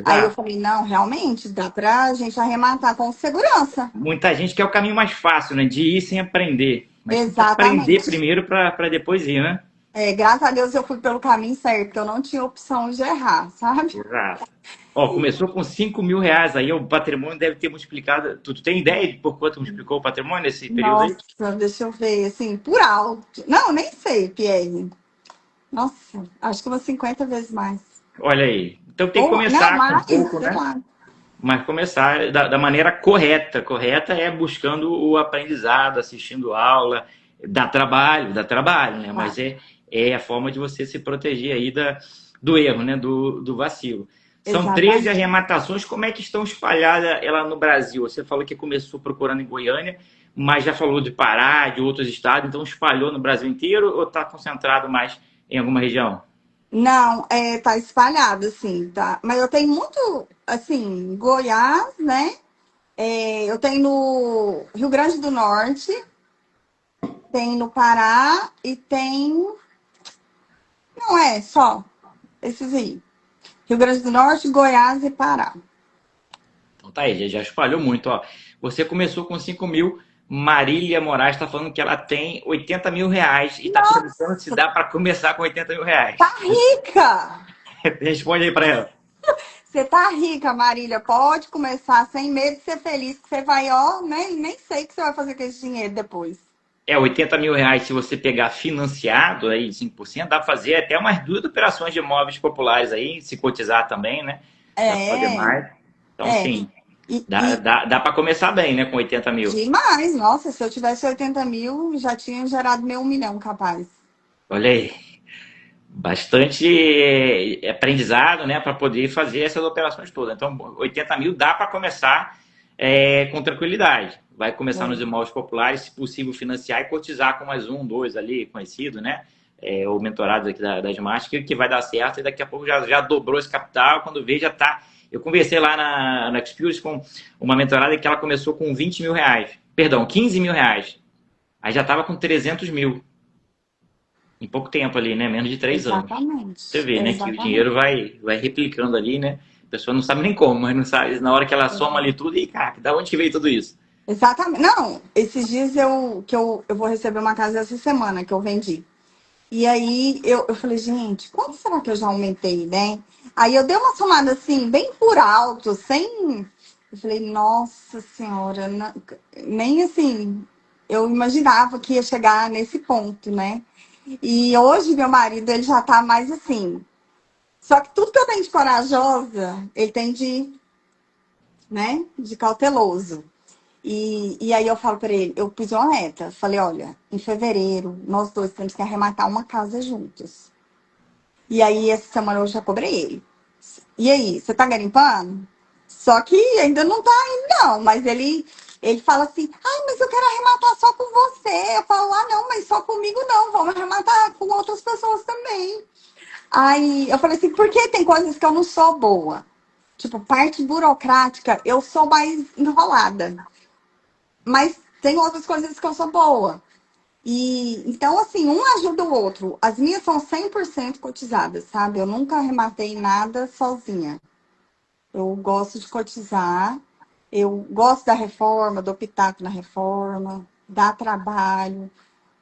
Aí eu Exato. falei, não, realmente, dá pra gente arrematar com segurança. Muita gente quer o caminho mais fácil, né? De ir sem aprender. Mas tem que aprender Exatamente. primeiro para depois ir, né? É, graças a Deus eu fui pelo caminho certo, porque eu não tinha opção de errar, sabe? Exato. Ó, começou com R$ 5.000 aí, o patrimônio deve ter multiplicado. Tu tem ideia de por quanto multiplicou o patrimônio nesse período aí? Nossa, deixa eu ver, assim, por alto. Não, nem sei, Pierre. Nossa, acho que umas 50 vezes mais. Olha aí. Então tem que Ou, não, começar com mais, pouco, sei né? lá. Mas começar da maneira correta. Correta é buscando o aprendizado, assistindo aula, dá trabalho, né? Mas Tá. é a forma de você se proteger aí do erro, né? Do vacilo. São 13 Exatamente. arrematações. Como é que estão espalhadas ela no Brasil? Você falou que começou procurando em Goiânia, mas já falou de Pará, de outros estados, então espalhou no Brasil inteiro ou está concentrado mais em alguma região? Não, tá espalhado, assim, tá? Mas eu tenho muito, assim, Goiás, né? Eu tenho no Rio Grande do Norte, tem no Pará e tem. Não é só esses aí. Rio Grande do Norte, Goiás e Pará. Então tá aí, já espalhou muito, ó. Você começou com 5.000, Marília Moraes está falando que ela tem R$ 80.000 e está perguntando se Nossa, dá para começar com R$ 80.000. tá rica! Responde aí para ela. Você tá rica, Marília. Pode começar sem medo de ser feliz, que você vai, ó, nem sei o que você vai fazer com esse dinheiro depois. R$ 80.000 se você pegar financiado aí 5%, dá para fazer até umas duas operações de imóveis populares aí, se cotizar também, né? Dá para fazer É, mais. Então, é. sim, dá, E dá, dá para começar bem, né? Com 80.000. demais. Nossa, se eu tivesse 80 mil, já tinha gerado meu 1 milhão, capaz. Olha aí. Bastante aprendizado, né, para poder fazer essas operações todas. Então, 80.000 dá para começar com tranquilidade. Vai começar nos É, imóveis populares, se possível, financiar e cotizar com mais um, dois ali, conhecido, né? Ou mentorados aqui da Smart, que vai dar certo e daqui a pouco já dobrou esse capital. Quando vê, já está. Eu conversei lá na Experience com uma mentorada que ela começou com R$ 20.000, perdão, R$ 15.000. Aí já estava com 300.000 em pouco tempo ali, né? Menos de 3 anos. Você exatamente. vê, né, que o dinheiro Exatamente. vai replicando ali, né? A pessoa não sabe nem como, mas não sabe, na hora que ela soma ali tudo, e cara, da onde que veio tudo isso? Exatamente. Não, esses dias eu vou receber uma casa essa semana que eu vendi. E aí eu falei, gente, quanto será que eu já aumentei, né? Aí eu dei uma somada assim, bem por alto, sem. Eu falei, nossa senhora, nem assim, eu imaginava que ia chegar nesse ponto, né? E hoje meu marido, ele já tá mais assim. Só que tudo que eu tenho de corajosa, ele tem de, né, de cauteloso. E aí eu falo para ele, eu pus uma meta. Falei, olha, em fevereiro, nós dois temos que arrematar uma casa juntos. E aí, essa semana eu já cobrei ele. E aí, você tá garimpando? Só que ainda não tá indo, não. Mas ele fala assim, ai, mas eu quero arrematar só com você. Eu falo, ah, não, mas só comigo não. Vamos arrematar com outras pessoas também. Aí eu falei assim, porque tem coisas que eu não sou boa. Tipo, parte burocrática, eu sou mais enrolada. Mas tem outras coisas que eu sou boa. E então, assim, um ajuda o outro. As minhas são 100% cotizadas, sabe? Eu nunca arrematei nada sozinha. Eu gosto de cotizar, eu gosto da reforma, do pitaco na reforma, dá trabalho,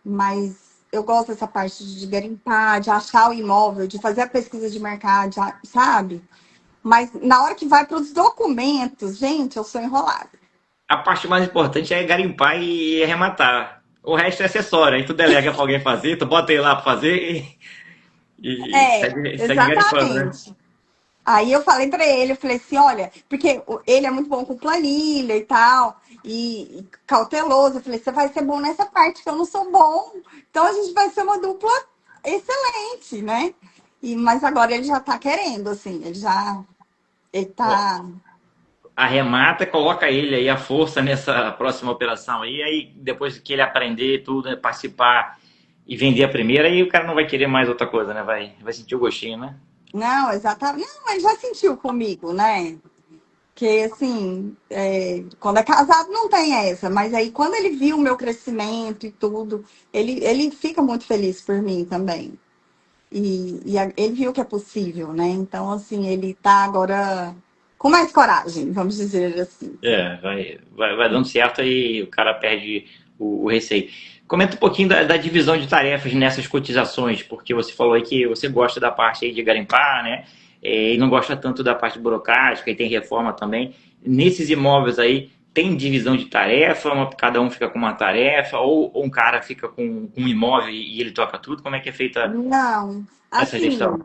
mas eu gosto dessa parte de garimpar, de achar o imóvel, de fazer a pesquisa de mercado, sabe? Mas na hora que vai para os documentos, gente, eu sou enrolada. A parte mais importante é garimpar e arrematar. O resto é acessório. Aí tu delega pra alguém fazer, tu bota ele lá pra fazer e segue garimpando, né? Exatamente. Aí eu falei pra ele, eu falei assim, olha, porque ele é muito bom com planilha e tal, e cauteloso. Eu falei, você vai ser bom nessa parte que eu não sou bom. Então a gente vai ser uma dupla excelente, né? Mas agora ele já tá querendo, assim, ele já. Ele Ó, tá. arremata, coloca ele aí a força nessa próxima operação aí depois que ele aprender tudo, né, participar e vender a primeira, aí o cara não vai querer mais outra coisa, né? Vai sentir o gostinho, né? Não, exatamente. Não, mas já sentiu comigo, né? Que assim, quando é casado não tem essa, mas aí quando ele viu o meu crescimento e tudo, ele fica muito feliz por mim também. Ele viu que é possível, né? Então, assim, ele tá agora com mais coragem, vamos dizer assim. Vai dando certo e o cara perde o receio. Comenta um pouquinho da divisão de tarefas nessas cotizações, porque você falou aí que você gosta da parte aí de garimpar, né? E não gosta tanto da parte burocrática e tem reforma também. Nesses imóveis aí, tem divisão de tarefa, cada um fica com uma tarefa, ou um cara fica com um imóvel e ele toca tudo? Como é que é feita Não, essa gestão? assim,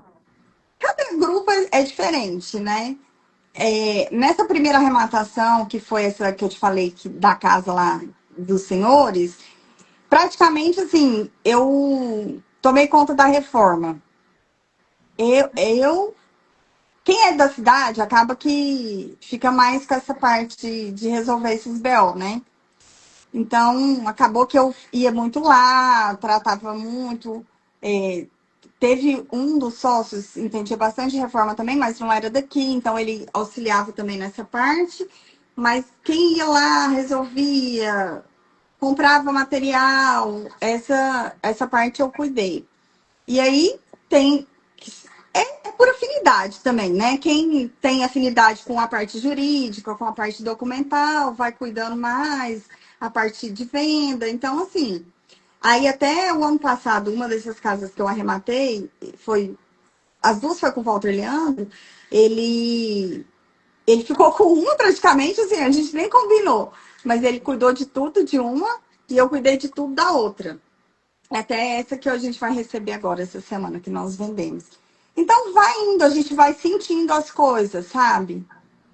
cada grupo é diferente, né? Nessa primeira arrematação, que foi essa que eu te falei da casa lá dos senhores, praticamente assim, eu tomei conta da reforma. Eu quem é da cidade acaba que fica mais com essa parte de resolver esses BO, né? Então, acabou que eu ia muito lá, tratava muito. é, Teve um dos sócios, entendia bastante de reforma também, mas não era daqui, então ele auxiliava também nessa parte. Mas quem ia lá, resolvia, comprava material, essa parte eu cuidei. E aí tem. É por afinidade também, né? Quem tem afinidade com a parte jurídica, com a parte documental, vai cuidando mais, a parte de venda. Então, assim, aí até o ano passado, uma dessas casas que eu arrematei, foi. As duas foi com o Walter Leandro, ele, ele ficou com uma praticamente, assim, a gente nem combinou. Mas ele cuidou de tudo de uma e eu cuidei de tudo da outra. Até essa que a gente vai receber agora, essa semana que nós vendemos. Então vai indo, a gente vai sentindo as coisas, sabe?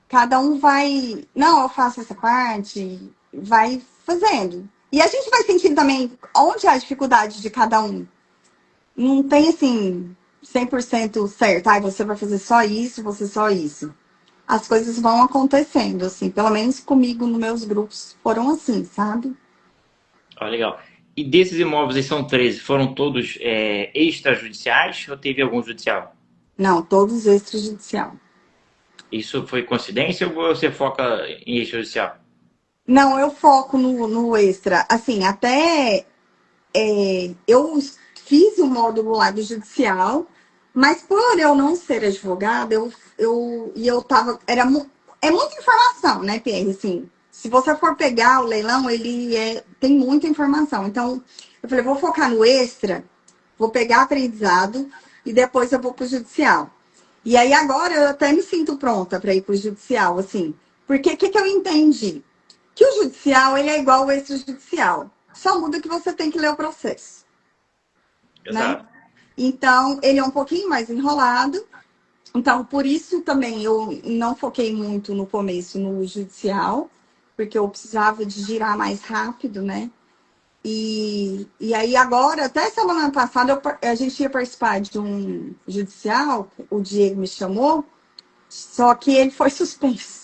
Cada um vai. Não, eu faço essa parte, vai fazendo. E a gente vai sentindo também onde há a dificuldade de cada um. Não tem assim 100% certo. Ai, você vai fazer só isso, você só isso. As coisas vão acontecendo, assim. Pelo menos comigo, nos meus grupos, foram assim, sabe? Ah, legal. E desses imóveis aí são 13, foram todos extrajudiciais ou teve algum judicial? Não, todos extrajudicial. Isso foi coincidência ou você foca em extrajudicial? Não, eu foco no extra. Assim, até eu fiz o módulo lá do judicial, mas por eu não ser advogada, eu tava. É muita informação, né, Pierre? Assim, se você for pegar o leilão, tem muita informação. Então, eu falei, vou focar no extra, vou pegar aprendizado e depois eu vou para o judicial. E aí agora eu até me sinto pronta para ir para o judicial, assim. Porque o que eu entendi? Que o judicial ele é igual ao extrajudicial. Só muda que você tem que ler o processo, né? Exato. Então, ele é um pouquinho mais enrolado. Então, por isso também eu não foquei muito no começo no judicial, porque eu precisava de girar mais rápido, né? E aí agora, até semana passada, a gente ia participar de um judicial, o Diego me chamou, só que ele foi suspenso.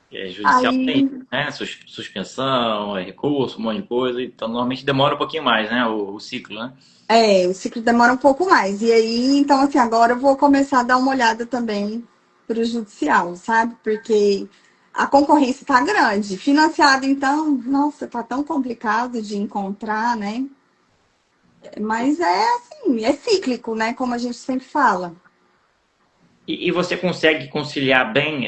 Judicial tem, Aí, né? Suspensão, recurso, um monte de coisa. Então, normalmente demora um pouquinho mais, né? O ciclo, né? o ciclo demora um pouco mais. E aí, então, assim, agora eu vou começar a dar uma olhada também para o judicial, sabe? Porque a concorrência está grande. Financiado, então, nossa, tá tão complicado de encontrar, né? Mas é assim, é cíclico, né? Como a gente sempre fala. E você consegue conciliar bem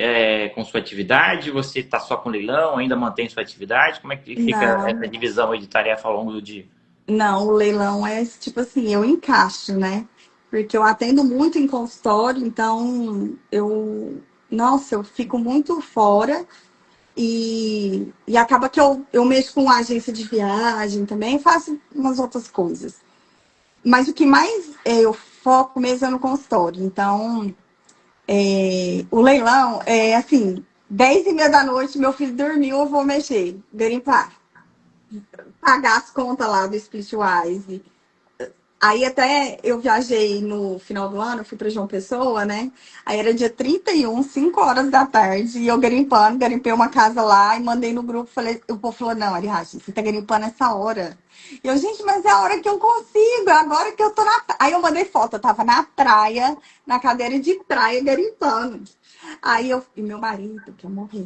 com sua atividade? Você está só com leilão, ainda mantém sua atividade? Como é que fica essa Não, divisão aí de tarefa ao longo do dia? não, o leilão é tipo assim, eu encaixo, né? Porque eu atendo muito em consultório, então nossa, eu fico muito fora. E acaba que eu mexo com agência de viagem também, faço umas outras coisas. Mas o que mais eu foco mesmo é no consultório. Então, o leilão é assim, 10h30 da noite, meu filho dormiu, eu vou mexer, garimpar, pagar as contas lá do Splitwise, Aí até eu viajei no final do ano, eu fui para João Pessoa, né? Aí era dia 31, 5 horas da tarde, e eu garimpando, garimpei uma casa lá e mandei no grupo, falei, o povo falou, não, Ariadne, você tá garimpando essa hora. E eu, gente, mas é a hora que eu consigo, é agora que eu tô na. Aí eu mandei foto, eu tava na praia, na cadeira de praia, garimpando. Aí eu, e meu marido, que eu morri.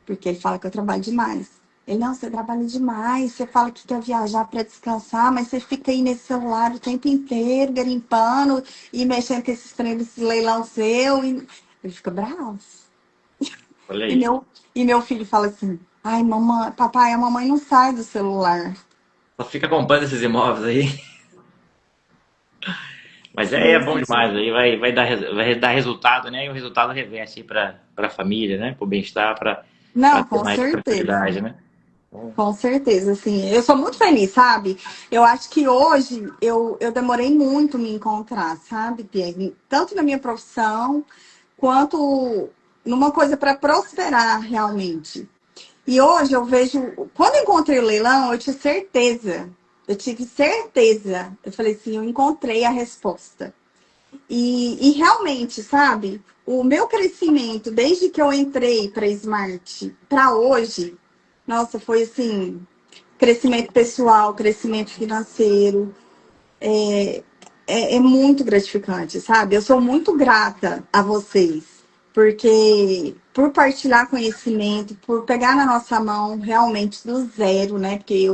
Porque ele fala que eu trabalho demais. Ele, não, você trabalha demais, você fala que quer viajar para descansar, mas você fica aí nesse celular o tempo inteiro, garimpando e mexendo com esses trem desse leilão seu. E... Ele fica bravo. Olha E aí. meu filho fala assim, ai, mamãe, papai, a mamãe não sai do celular. Só fica comprando esses imóveis aí. Mas é bom Desse demais, jeito. aí vai dar resultado, né? E o resultado reverte para a família, né? Para o bem-estar, para Não, ter com mais certeza. tranquilidade, né? Com certeza, assim, eu sou muito feliz, sabe? Eu acho que hoje eu demorei muito me encontrar, sabe, Pierre? Tanto na minha profissão, quanto numa coisa para prosperar realmente. E hoje eu vejo, quando eu encontrei o leilão, eu tive certeza. Eu falei assim, eu encontrei a resposta. E realmente, sabe, o meu crescimento desde que eu entrei para Smart para hoje, nossa, foi assim, crescimento pessoal, crescimento financeiro, é muito gratificante, sabe? Eu sou muito grata a vocês, porque por partilhar conhecimento, por pegar na nossa mão realmente do zero, né? Porque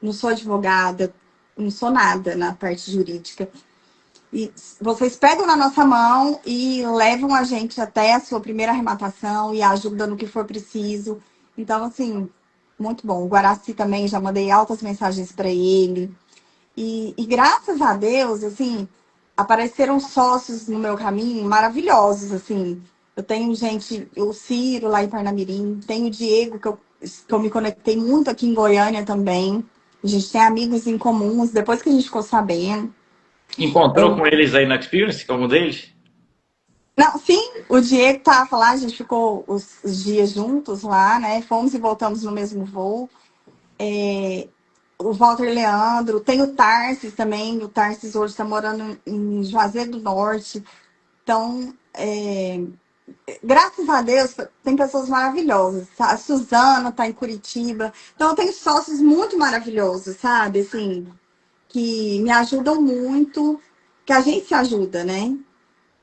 não sou advogada, não sou nada na parte jurídica. E vocês pegam na nossa mão e levam a gente até a sua primeira arrematação e ajudam no que for preciso. Então, assim, muito bom. O Guaraci também, já mandei altas mensagens para ele. E graças a Deus, assim, apareceram sócios no meu caminho maravilhosos, assim. Eu tenho gente, o Ciro lá em Parnamirim, tenho o Diego, que eu me conectei muito aqui em Goiânia também. A gente tem amigos em comuns, depois que a gente ficou sabendo. Encontrou com eles aí na Experience, como um deles? Não, sim, o Diego tava lá, a gente ficou os dias juntos lá, né? Fomos e voltamos no mesmo voo. O Walter Leandro, tem o Tarsis também, o Tarsis hoje está morando em Juazeiro do Norte. Então, graças a Deus, tem pessoas maravilhosas. A Suzana está em Curitiba. Então, eu tenho sócios muito maravilhosos, sabe? Assim, que me ajudam muito, que a gente se ajuda, né?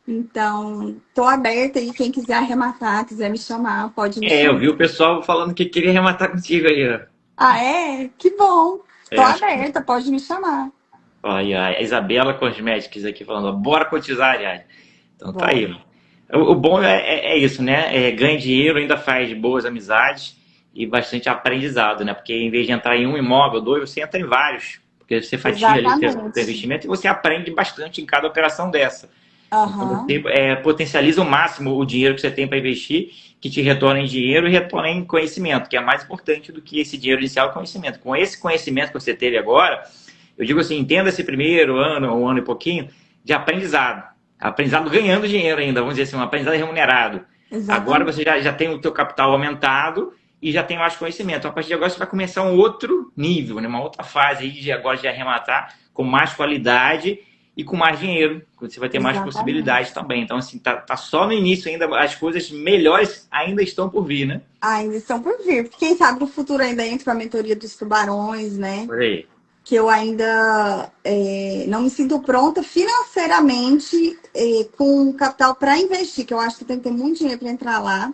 Então, tô aberta aí. Quem quiser arrematar, quiser me chamar, pode me É, eu chamar. vi o pessoal falando que queria arrematar contigo aí, ó. Ah, é? Que bom. Tô É, acho que. aberta, pode me chamar. Ó, e a Isabela Cosméticos aqui falando, ó, bora cotizar, aliás. Então tá aí, Bora. ó. O bom é isso, né? Ganha dinheiro, ainda faz boas amizades e bastante aprendizado, né? Porque em vez de entrar em um imóvel, dois, você entra em vários. Porque você fatia ali o teu Exatamente. investimento e você aprende bastante em cada operação dessa. Então Aham. você potencializa ao máximo o dinheiro que você tem para investir, que te retorna em dinheiro e retorna em conhecimento, que é mais importante do que esse dinheiro inicial, conhecimento. Com esse conhecimento que você teve agora, eu digo assim, entenda esse primeiro ano, um ano e pouquinho, de aprendizado. Aprendizado ganhando dinheiro ainda, vamos dizer assim, um aprendizado remunerado. Agora Exatamente. você já tem o teu capital aumentado e já tem mais conhecimento. A partir de agora você vai começar um outro nível, né? Uma outra fase aí de agora de arrematar com mais qualidade e com mais dinheiro. Você vai ter mais possibilidades Exatamente. também. Então, assim, tá só no início ainda, as coisas melhores ainda estão por vir, né? Ainda estão por vir. Porque quem sabe no futuro ainda entra a mentoria dos tubarões, né? Por aí. Que eu ainda não me sinto pronta financeiramente com capital para investir, que eu acho que tem que ter muito dinheiro para entrar lá.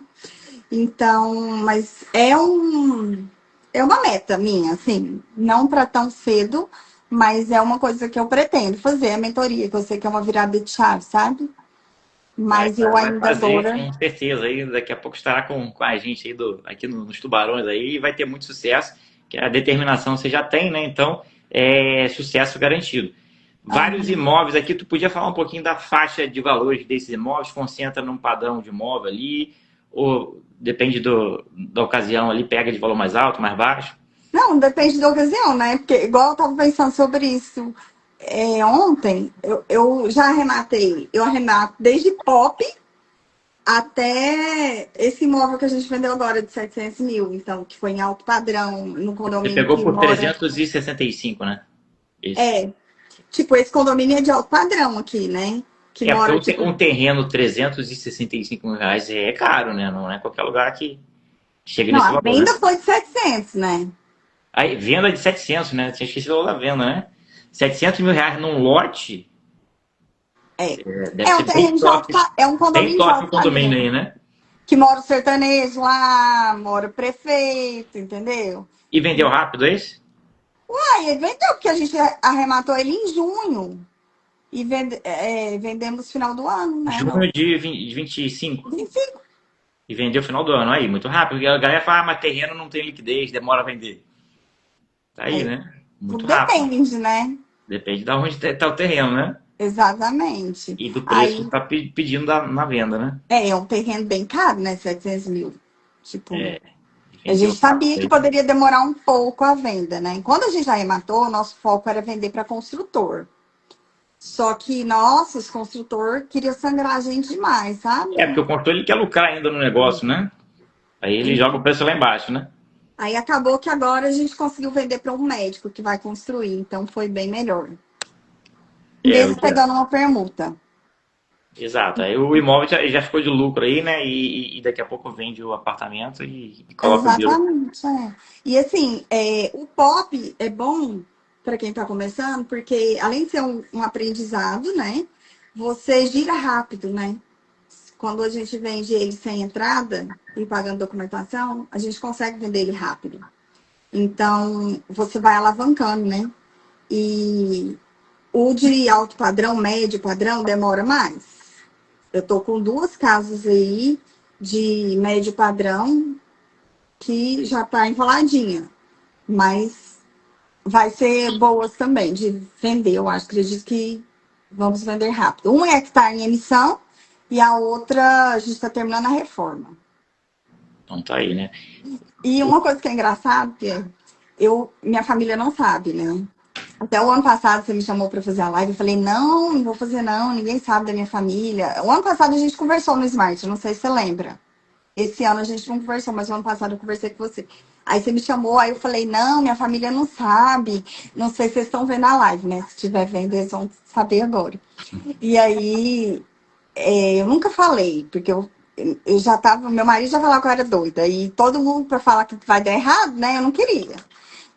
Então, mas é uma meta minha, assim, não para tão cedo, mas é uma coisa que eu pretendo fazer, a mentoria, que eu sei que é uma virada de chave, sabe? Mas eu Vai ainda fazer, agora. com certeza. Aí, daqui a pouco estará com a gente aí aqui nos Tubarões aí e vai ter muito sucesso, que a determinação você já tem, né? Então, é sucesso garantido. Vários Aham. imóveis aqui, tu podia falar um pouquinho da faixa de valores desses imóveis, concentra num padrão de imóvel ali, ou depende da ocasião ali, pega de valor mais alto, mais baixo? Não, depende da ocasião, né? Porque, igual eu tava pensando sobre isso ontem, eu já arrematei. Eu arremato desde pop até esse imóvel que a gente vendeu agora de 700 mil. Então, que foi em alto padrão, no Você condomínio pegou que por mora. 365, né? Isso. É. Tipo, esse condomínio é de alto padrão aqui, né? Que É, porque mora, tipo. um terreno R$ 365 é caro, né? Não é qualquer lugar que chega Não, nesse a valor, né? venda foi de 700, né? Aí, venda de 700, né? Tinha esquecido o valor da venda, né? R$ 700 mil num lote, É. deve É um ser bem terreno de alto, top. é um Bem condomínio de top o alto condomínio padrão. aí, né? Que mora o sertanejo lá, mora o prefeito, entendeu? E vendeu rápido, é isso? Aí ele vendeu, porque a gente arrematou ele em junho. E vendemos no final do ano, né? No Junho de 25. 25. E vendeu no final do ano. Aí, muito rápido. Porque a galera fala, ah, mas terreno não tem liquidez, demora a vender. Tá aí, É, né? Muito tudo rápido. depende, né? Depende de onde tá o terreno, né? Exatamente. E do preço que Aí, tá pedindo na venda, né? é um terreno bem caro, né? 700 mil. Tipo, a Vendeu gente sabia rápido que aí. poderia demorar um pouco a venda, né? Quando a gente arrematou, o nosso foco era vender para construtor. Só que, nossa, os construtor queria sangrar a gente demais, É, porque sabe? o consultor ele quer lucrar ainda no negócio, né? Aí ele joga o preço lá embaixo, né? Aí acabou que agora a gente conseguiu vender para um médico que vai construir, então foi bem melhor. É, o Mesmo ideal. pegando uma permuta. Exato. Aí o imóvel já ficou de lucro aí, né? E daqui a pouco vende o apartamento e coloca o biro. Exatamente, é. E assim, o pop é bom para quem está começando, porque além de ser um aprendizado, né? Você gira rápido, né? Quando a gente vende ele sem entrada e pagando documentação, a gente consegue vender ele rápido. Então, você vai alavancando, né? E o de alto padrão, médio padrão, demora mais. Eu tô com duas casas aí de médio padrão que já tá enroladinha, mas vai ser boas também de vender. Eu acho, acredito que vamos vender rápido. Um é que está em emissão e a outra a gente está terminando a reforma. Então tá aí, né? E uma coisa que é engraçada, que minha família não sabe, né? Até o ano passado você me chamou para fazer a live, eu falei, não, não vou fazer não, ninguém sabe da minha família. O ano passado a gente conversou no Smart, não sei se você lembra. Esse ano a gente não conversou, mas o ano passado eu conversei com você. Aí você me chamou, aí eu falei, não, minha família não sabe. Não sei se vocês estão vendo a live, né? Se estiver vendo, eles vão saber agora. E aí, eu nunca falei, porque eu já tava, meu marido já falava que eu era doida. E todo mundo para falar que vai dar errado, né? Eu não queria.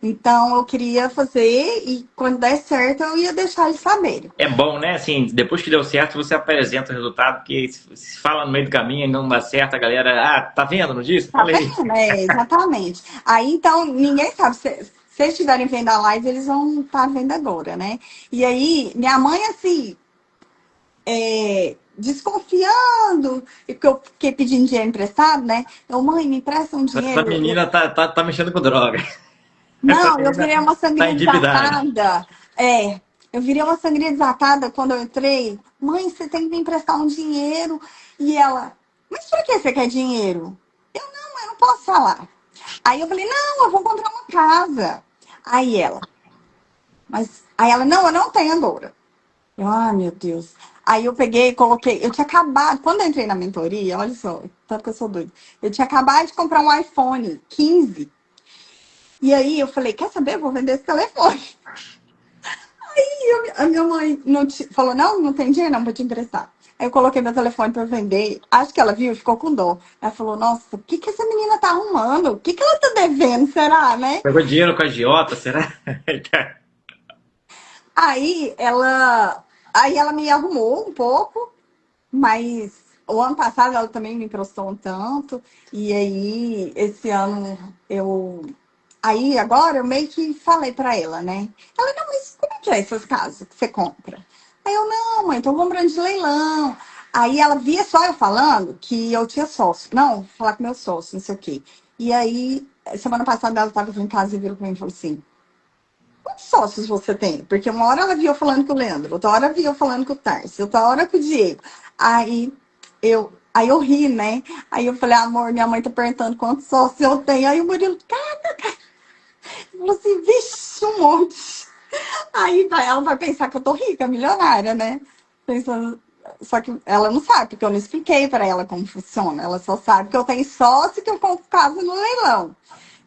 Então eu queria fazer e quando der certo eu ia deixar eles saberem. É bom, né? Assim, depois que deu certo, você apresenta o resultado, porque se fala no meio do caminho e não dá certo, a galera, ah, tá vendo, não disse? Tá Falei. vendo? Exatamente. Aí então, ninguém sabe. Se eles estiverem vendo a live, eles vão estar vendo agora, né? E aí, minha mãe, assim, desconfiando, e que eu fiquei pedindo dinheiro emprestado, né? Eu, mãe, me empresta um Essa dinheiro. menina tá mexendo com droga. Essa Não, eu menina virei uma tá sangria endividada. desatada. Eu virei uma sangria desatada quando eu entrei. Mãe, você tem que me emprestar um dinheiro. E ela, mas pra que você quer dinheiro? Não, eu não posso falar. Aí eu falei, não, eu vou comprar uma casa. Aí ela, não, eu não tenho agora. Meu Deus. Aí eu peguei e coloquei, eu tinha acabado, quando eu entrei na mentoria, olha só, tanto que eu sou doida. Eu tinha acabado de comprar um iPhone 15. E aí eu falei, quer saber? Eu vou vender esse telefone. A minha mãe falou, não, não tem dinheiro não, vou te emprestar. Aí eu coloquei meu telefone para vender. Acho que ela viu e ficou com dó. Ela falou, nossa, o que que essa menina tá arrumando? O que que ela tá devendo, será, né? Pegou dinheiro com a agiota, será? Aí ela me arrumou um pouco, mas o ano passado ela também me emprestou um tanto. E aí, esse ano eu. Aí agora eu meio que falei pra ela, né? Ela, não, mas como é que é essas casas que você compra? Aí eu, não, mãe, tô comprando de leilão. Aí ela via só eu falando que eu tinha sócio. Não, vou falar com meu sócio, não sei o quê. E aí, semana passada ela tava aqui em casa e virou pra mim e falou assim: quantos sócios você tem? Porque uma hora ela via eu falando com o Leandro, outra hora via eu falando com o Tarso, outra hora com o Diego. Aí eu ri, né? Aí eu falei, amor, minha mãe tá perguntando quantos sócios eu tenho. Aí o Murilo, cara, falou assim, vixe, um monte. Ela vai pensar que eu tô rica, milionária, né? Pensando. Só que ela não sabe, porque eu não expliquei para ela como funciona. Ela só sabe que eu tenho sócio e que eu compro casa no leilão.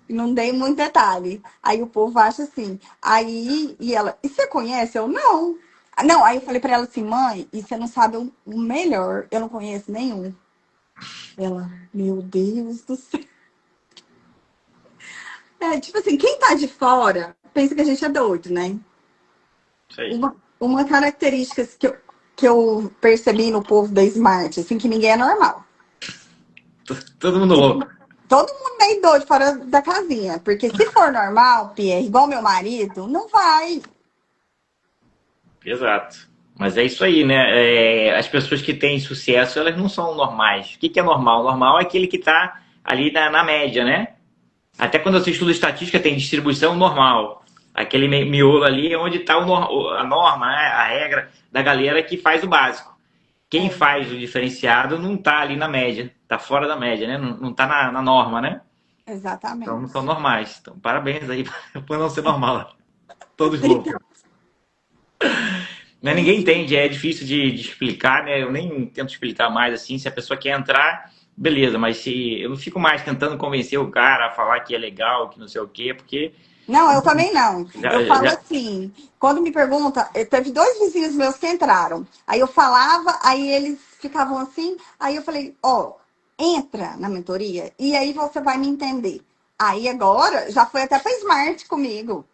Não dei muito detalhe. Aí o povo acha assim. Aí, e ela, e você conhece? Eu, não. Não, aí eu falei pra ela assim, mãe, e você não sabe o melhor, eu não conheço nenhum. Ela, meu Deus do céu. É, tipo assim, quem tá de fora pensa que a gente é doido, né? Isso aí. Uma característica que eu percebi no povo da Smart, assim, que ninguém é normal. Todo mundo louco. Todo mundo meio doido fora da casinha. Porque se for normal, Pierre, igual meu marido, não vai. Exato. Mas é isso aí, né? As pessoas que têm sucesso, elas não são normais. O que que é normal? Normal é aquele que está ali na média, né? Até quando você estuda estatística, tem distribuição normal. Aquele miolo ali é onde está a norma, né? A regra da galera que faz o básico. Quem É, faz o diferenciado não está ali na média, está fora da média, né? Não está na norma, né? Então não são exatamente. normais. Então parabéns aí por não ser normal. Todos loucos. Obrigada. Né, ninguém entende, é difícil de explicar, né? Eu nem tento explicar mais assim. Se a pessoa quer entrar, beleza, mas se eu não fico mais tentando convencer o cara a falar que é legal, que não sei o quê, porque Não, eu também não. já, Eu falo já... assim, quando me pergunta, teve dois vizinhos meus que entraram. Aí eu falava, aí eles ficavam assim, aí eu falei, ó, entra na mentoria e aí você vai me entender. Aí agora já foi até para Smart comigo,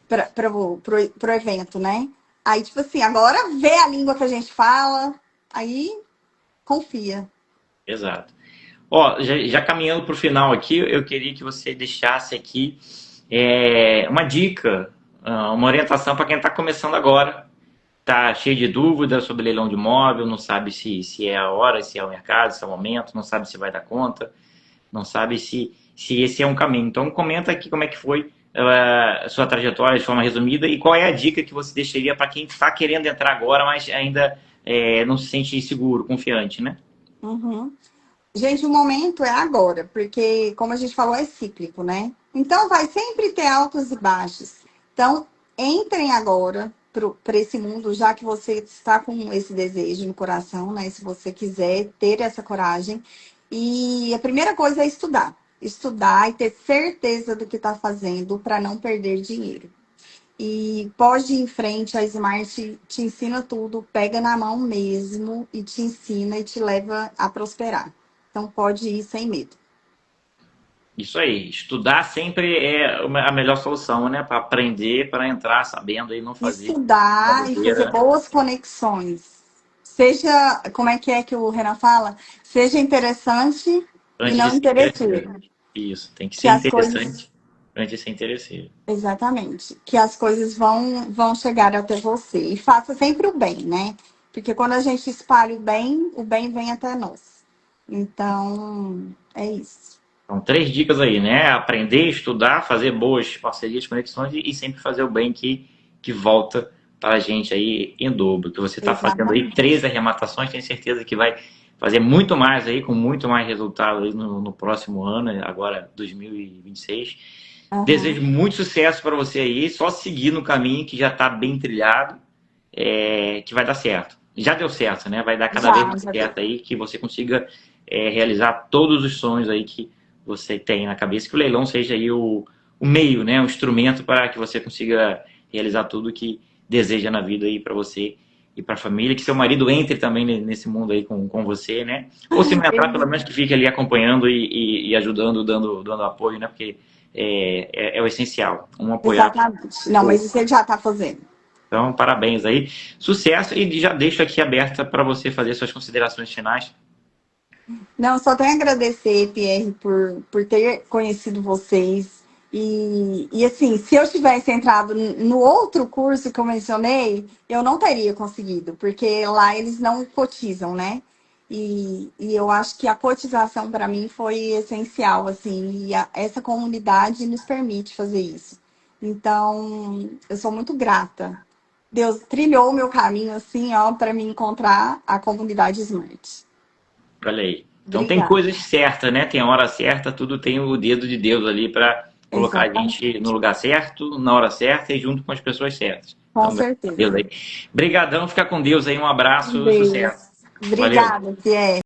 pro evento, né? Aí, tipo assim, agora vê a língua que a gente fala, aí confia. Exato. Ó, já caminhando para o final aqui, eu queria que você deixasse aqui uma dica, uma orientação para quem está começando agora. Tá cheio de dúvidas sobre leilão de imóvel, não sabe se é a hora, se é o mercado, se é o momento, não sabe se vai dar conta, não sabe se esse é um caminho. Então comenta aqui como é que foi a sua trajetória de forma resumida e qual é a dica que você deixaria para quem está querendo entrar agora, mas ainda não se sente seguro, confiante, né? Uhum. Gente, o momento é agora, porque, como a gente falou, é cíclico, né? Então, vai sempre ter altos e baixos. Então, entrem agora para esse mundo, já que você está com esse desejo no coração, né? Se você quiser ter essa coragem. E a primeira coisa é estudar. Estudar e ter certeza do que está fazendo para não perder dinheiro. E pode ir em frente, a Smart te ensina tudo, pega na mão mesmo e te ensina e te leva a prosperar. Então pode ir sem medo. Isso aí, estudar sempre é a melhor solução, né? Para aprender, para entrar sabendo e não fazer uma Estudar e fazer bobeira boas conexões. Seja, como é que o Renan fala? Seja interessante e antes de não ser interesseiro. interessante. Isso, tem que Que ser as coisas, interessante antes de ser interesseiro. exatamente, que as coisas vão chegar até você. E faça sempre o bem, né? Porque quando a gente espalha o bem vem até nós. Então, é isso. Então, três dicas aí, né? Aprender, estudar, fazer boas parcerias, conexões e sempre fazer o bem que volta para a gente aí em dobro. Que você está fazendo aí Exatamente. 13 arrematações, tenho certeza que vai fazer muito mais aí, com muito mais resultado aí no próximo ano, agora 2026. Desejo Aham. muito sucesso para você aí, só seguir no caminho que já está bem trilhado, que vai dar certo. Já deu certo, né? Vai dar cada vez mais Já deu. certo aí, que você consiga realizar todos os sonhos aí que você tem na cabeça, que o leilão seja aí o meio, né? O instrumento para que você consiga realizar tudo que deseja na vida aí para você e para a família, que seu marido entre também nesse mundo aí com você, né? Ou se não entrar, pelo menos que fique ali acompanhando e ajudando, dando apoio, né? Porque é o essencial, um apoiar Exatamente. o Não, mas outro. isso ele já está fazendo. Então, parabéns aí, sucesso e já deixo aqui aberta para você fazer suas considerações finais. Não, só tenho a agradecer, Pierre, por ter conhecido vocês. E assim, se eu tivesse entrado no outro curso que eu mencionei, eu não teria conseguido, porque lá eles não cotizam, né? E eu acho que a cotização para mim foi essencial, assim, e essa comunidade nos permite fazer isso. Então, eu sou muito grata. Deus trilhou o meu caminho, assim, ó, para me encontrar a comunidade Smart. Olha aí. Então tem Obrigada. coisas certas, né? Tem a hora certa, tudo tem o dedo de Deus ali para colocar a gente no Exatamente. lugar certo, na hora certa e junto com as pessoas certas. Com Então, graças a Deus certeza. aí. Brigadão, fica com Deus aí, um Um abraço, beijo. sucesso. Valeu. Obrigada, Pierre.